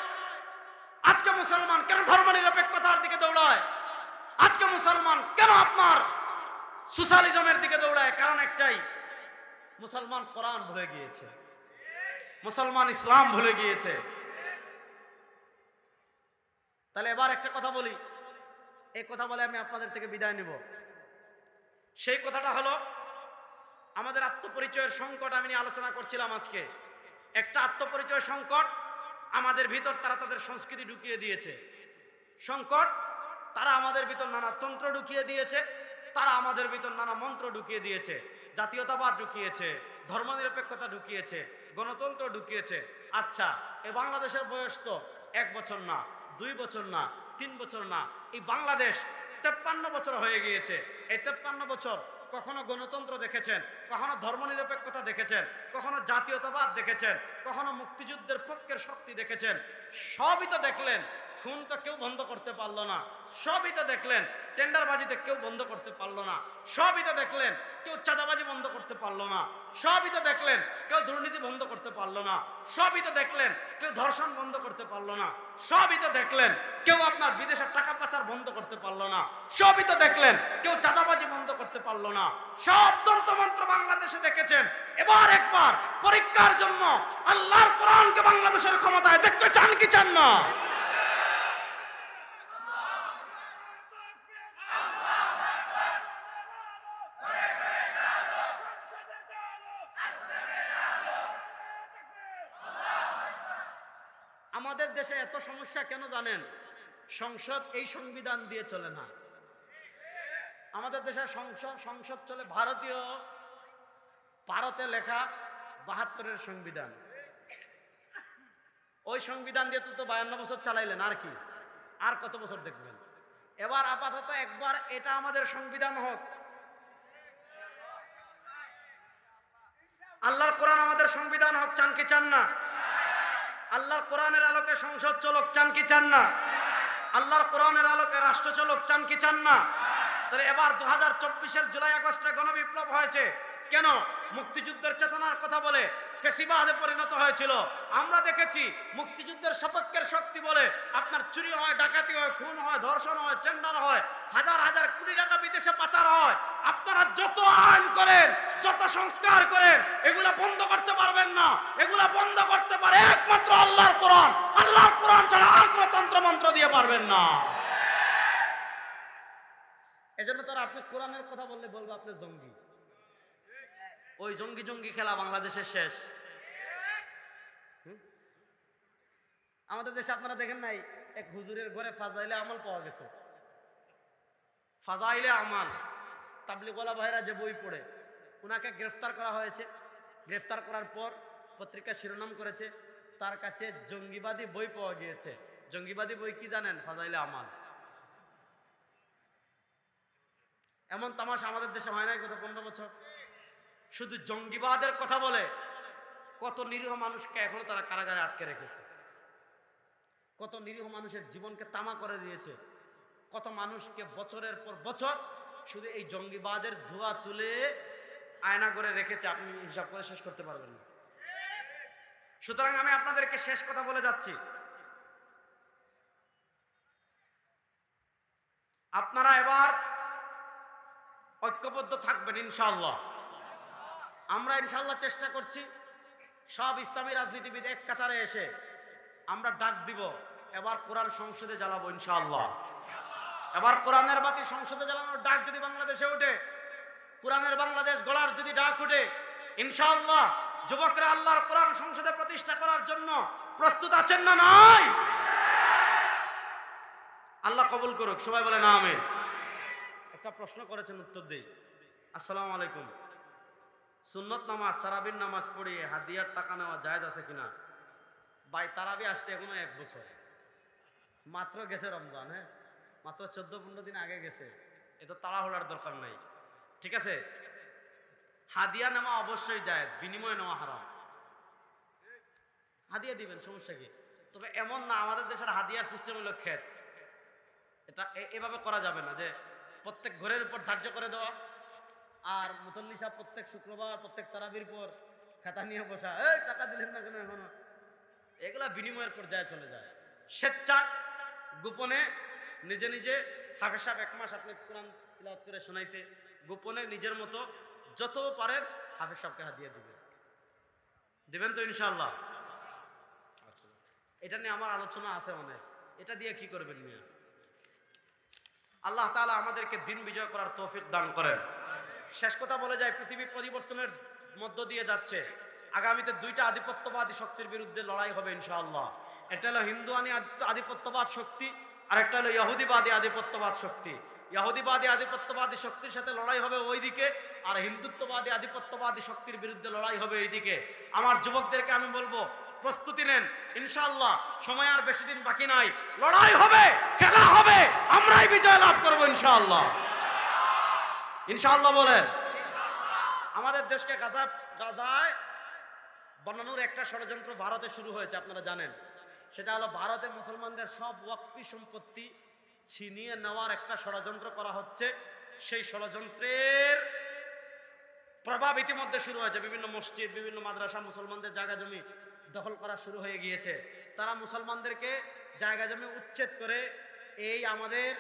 আজকে মুসলমান কেন ধর্মনিরপেক্ষতার দিকে দৌড়ায়? আজকে মুসলমান কেন আপনার সোশ্যালিজমের দিকে দৌড়ায়? কারণ একটাই, মুসলমান কোরআন ভুলে গিয়েছে, মুসলমান ইসলাম ভুলে গিয়েছে। তাহলে এবার একটা কথা বলি, এই কথা বলে আমি আপনাদের থেকে বিদায় নিব। সেই কথাটা হলো আমাদের আত্মপরিচয়ের সংকট। আমি নিয়ে আলোচনা করছিলাম আজকে। একটা আত্মপরিচয় সংকট আমাদের ভিতর, তারা তাদের সংস্কৃতি ঢুকিয়ে দিয়েছে। সংকট, তারা আমাদের ভিতর নানা তন্ত্র ঢুকিয়ে দিয়েছে, তারা আমাদের ভিতর নানা মন্ত্র ঢুকিয়ে দিয়েছে, জাতীয়তাবাদ ঢুকিয়েছে, ধর্মনিরপেক্ষতা ঢুকিয়েছে, গণতন্ত্র ঢুকিয়েছে। আচ্ছা, এই বাংলাদেশের বয়স তো 1 বছর না, 2 বছর না, 3 বছর না, এই বাংলাদেশ 53 বছর হয়ে গিয়েছে। এই 53 বছর কখনো গণতন্ত্র দেখেছেন, কখনো ধর্মনিরপেক্ষতা দেখেছেন, কখনো জাতীয়তাবাদ দেখেছেন, কখনো মুক্তিযুদ্ধের পক্ষের শক্তি দেখেছেন। সবই তো দেখলেন, খুন তো কেউ বন্ধ করতে পারলো না। সবই তো দেখলেন, টেন্ডারবাজিতে কেউ বন্ধ করতে পারলো না। সবই তো দেখলেন, কেউ চাঁদাবাজি বন্ধ করতে পারলো না। সবই তো দেখলেন, কেউ দুর্নীতি বন্ধ করতে পারলো না। সবই তো দেখলেন, কেউ ধর্ষণ বন্ধ করতে পারলো না। সবই তো দেখলেন, কেউ আপনার বিদেশের টাকা পাচার বন্ধ করতে পারলো না। সবই তো দেখলেন, কেউ চাঁদাবাজি বন্ধ করতে পারলো না। সব তন্ত্রমন্ত্র বাংলাদেশে দেখেছেন। এবার একবার পরীক্ষার জন্য আল্লাহর কোরআনকে বাংলাদেশের ক্ষমতায় দেখতে চান কি চান না? আমাদের দেশে এত সমস্যা কেন জানেন? সংসদ এই সংবিধান দিয়ে চলে না। আমাদের দেশের সংসদ চলে ভারতে লেখা 72-এর সংবিধান। ওই সংবিধান দিয়ে তো 52 বছর চালাইলেন, আর কি, আর কত বছর দেখবেন? এবার আপাতত একবার এটা আমাদের সংবিধান হোক। আল্লাহর কোরআন আমাদের সংবিধান হোক, চান কি চান না? আল্লাহর কোরআনের আলোকে সংসদ চলুক, চান কি চান না? আল্লাহর কোরআনের আলোকে রাষ্ট্র চলুক, চান কি চান না? তাহলে এবার 2024-এর জুলাই আগস্টে গণবিপ্লব হয়েছে কেন? মুক্তিযুদ্ধের চেতনার কথা বলে ফ্যাসিবাদে পরিণত হয়েছিল। আমরা দেখেছি মুক্তিযুদ্ধের সপক্ষের শক্তি বলে আপনার চুরি হয়, ডাকাতি হয়, খুন হয়, ধর্ষণ হয়, টেন্ডার হয়, হাজার হাজার কোটি টাকা বিদেশে পাচার হয়। আপনারা যত আইন করেন, যত সংস্কার করেন, এগুলা বন্ধ করতে পারবেন না। এগুলা বন্ধ করতে পারে একমাত্র আল্লাহর কোরআন। আল্লাহর কোরআন ছাড়া আর কোনো তন্ত্রমন্ত্র দিয়ে পারবেন না। এজন্য তারা আপনি কোরআনের কথা বললে বলবো আপনি জঙ্গি। ওই জঙ্গি খেলা বাংলাদেশে শেষ। আমাদের দেশে আপনারা দেখেন নাই, এক হুজুরের ঘরে ফাজাইলে আমল পাওয়া গেছে। ফাজাইলে আমাল, তাবলিগওয়ালা ভাইরা যে বই পড়ে, উনাকে গ্রেফতার করা হয়েছে। গ্রেফতার করার পর পত্রিকা শিরোনাম করেছে তার কাছে জঙ্গিবাদী বই পাওয়া গিয়েছে। জঙ্গিবাদী বই কি জানেন? ফাজাইলে আমাল। এমন তামাশা আমাদের দেশে হয় নাই গত 15 বছর। শুধু জঙ্গিবাদের কথা বলে কত নিরীহ মানুষকে এখনো তারা কারাগারে আটকে রেখেছে, কত নিরীহ মানুষের জীবনকে তামা করে দিয়েছে, কত মানুষকে বছরের পর বছর শুধু এই জঙ্গিবাদের ধোঁয়া তুলে আয়না করে রেখেছে, আপনি হিসাব করে শেষ করতে পারবেন না। সুতরাং আমি আপনাদেরকে শেষ কথা বলে যাচ্ছি, আপনারা এবার ঐক্যবদ্ধ থাকবেন ইনশাআল্লাহ। আমরা ইনশাআল্লাহ চেষ্টা করছি সব ইসলামী রাজনীতিবিদ এক কাতারে এসে আমরা ডাক দিব, এবার কোরআন সংসদে জ্বালাবো ইনশাআল্লাহ। এবার কোরআনের বাতি সংসদে জ্বালানোর ডাক যদি বাংলাদেশে ওঠে, কোরআনের বাংলাদেশ গড়ার যদি ডাক ওঠে, ইনশাআল্লাহ যুবকরা আল্লাহর কোরআন সংসদে প্রতিষ্ঠা করার জন্য প্রস্তুত আছেন না নাই? আল্লাহ কবুল করুক, সবাই বলেন আমিন। একটা প্রশ্ন করেছেন, উত্তর দেই। আসসালামু আলাইকুম, সুন্নত নামাজ তারাবির নামাজ পড়িয়ে হাদিয়ার টাকা নেওয়া জায়েজ আছে কিনা? ভাই তারাবি আসতে এখনো 1 বছর, মাত্র গেছে রমজান, হ্যাঁ মাত্র 14-15 দিন আগে গেছে, এত তাড়াহুড়ার দরকার নাই, ঠিক আছে? হাদিয়া নেওয়া অবশ্যই জায়েজ, বিনিময় নেওয়া হারাম। হাদিয়া দিবেন, সমস্যা কি? তবে এমন না আমাদের দেশের হাদিয়ার সিস্টেম হলো ক্ষেত, এটা এভাবে করা যাবে না যে প্রত্যেক ঘরের উপর ধার্য করে দেওয়া আর মুতল্লি সাহেব প্রত্যেক শুক্রবার প্রত্যেক তারাবির পর খাতা নিয়ে বসা, এই টাকা দিলেন না কেন এখনো, এগুলা বিনিময়ের পর্যায়ে চলে যায়। স্বেচ্ছা গোপনে নিজে নিজে, হাফেজ সাহেব 1 মাস আপনি কোরআন তিলাওয়াত করে শোনাইছে, গোপনে নিজের মতো যত পারেন হাফেজ সাহেবকে হাদিয়া দিবেন তো ইনশাআল্লাহ? আচ্ছা, এটা নিয়ে আমার আলোচনা আছে অনেক, এটা দিয়ে কি করবেন মিয়া? আল্লাহ তাআলা আমাদেরকে দিন বিজয় করার তৌফিক দান করেন। শেষ কথা বলে যায়, পৃথিবী পরিবর্তনের মধ্য দিয়ে যাচ্ছে, আগামীতে 2টা আধিপত্যবাদী শক্তির বিরুদ্ধে লড়াই হবে ইনশাআল্লাহ। একটা হলো হিন্দুয়ানি আধিপত্যবাদ শক্তি, আর একটা হলো ইহুদিবাদী আধিপত্যবাদ শক্তি। ইহুদিবাদী আধিপত্যবাদী শক্তির সাথে লড়াই হবে ওইদিকে, আর হিন্দুত্ববাদী আধিপত্যবাদী শক্তির বিরুদ্ধে লড়াই হবে এইদিকে। আমার যুবকদেরকে আমি বলবো, প্রস্তুতি নেন ইনশাআল্লাহ, সময় আর বেশি দিন বাকি নাই, লড়াই হবে, খেলা হবে, আমরাই বিজয় লাভ করবো ইনশাআল্লাহ। ইনশাআল্লাহ বলেন। আমাদের দেশকে গাজায় বানানোর একটা ষড়যন্ত্র ভারতে শুরু হয়েছে, আপনারা জানেন। সেটা হলো ভারতে মুসলমানদের সব ওয়াকফি সম্পত্তি ছিনিয়ে নেওয়ার একটা ষড়যন্ত্র করা হচ্ছে। সেই ষড়যন্ত্রের প্রভাব ইতিমধ্যে শুরু হয়েছে, বিভিন্ন মসজিদ, বিভিন্ন মাদ্রাসা, মুসলমানদের জায়গা জমি দখল করা শুরু হয়ে গিয়েছে। তারা মুসলমানদেরকে জায়গা জমি উচ্ছেদ করে এই আমাদের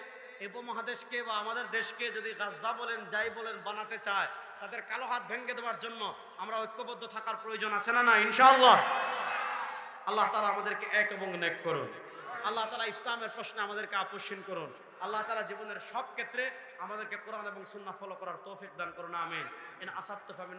উপমহাদেশকে বা আমাদের দেশকে যদি গাজা বলেন যাই বলেন বানাতে চায়, তাদের কালো হাত ভেঙে দেওয়ার জন্য আমরা ঐক্যবদ্ধ থাকার প্রয়োজন আছে না? না ইনশাআল্লাহ। আল্লাহ তাআলা আমাদেরকে এক এবং নেক করুন। আল্লাহ তাআলা ইসলামের প্রশ্নে আমাদেরকে আপোষহীন করুন। আল্লাহ তাআলা জীবনের সব ক্ষেত্রে আমাদেরকে কোরআন এবং সুন্নাহ ফলো করার তৌফিক দান করুন, আমিন। ইন আসাবতু ফামিন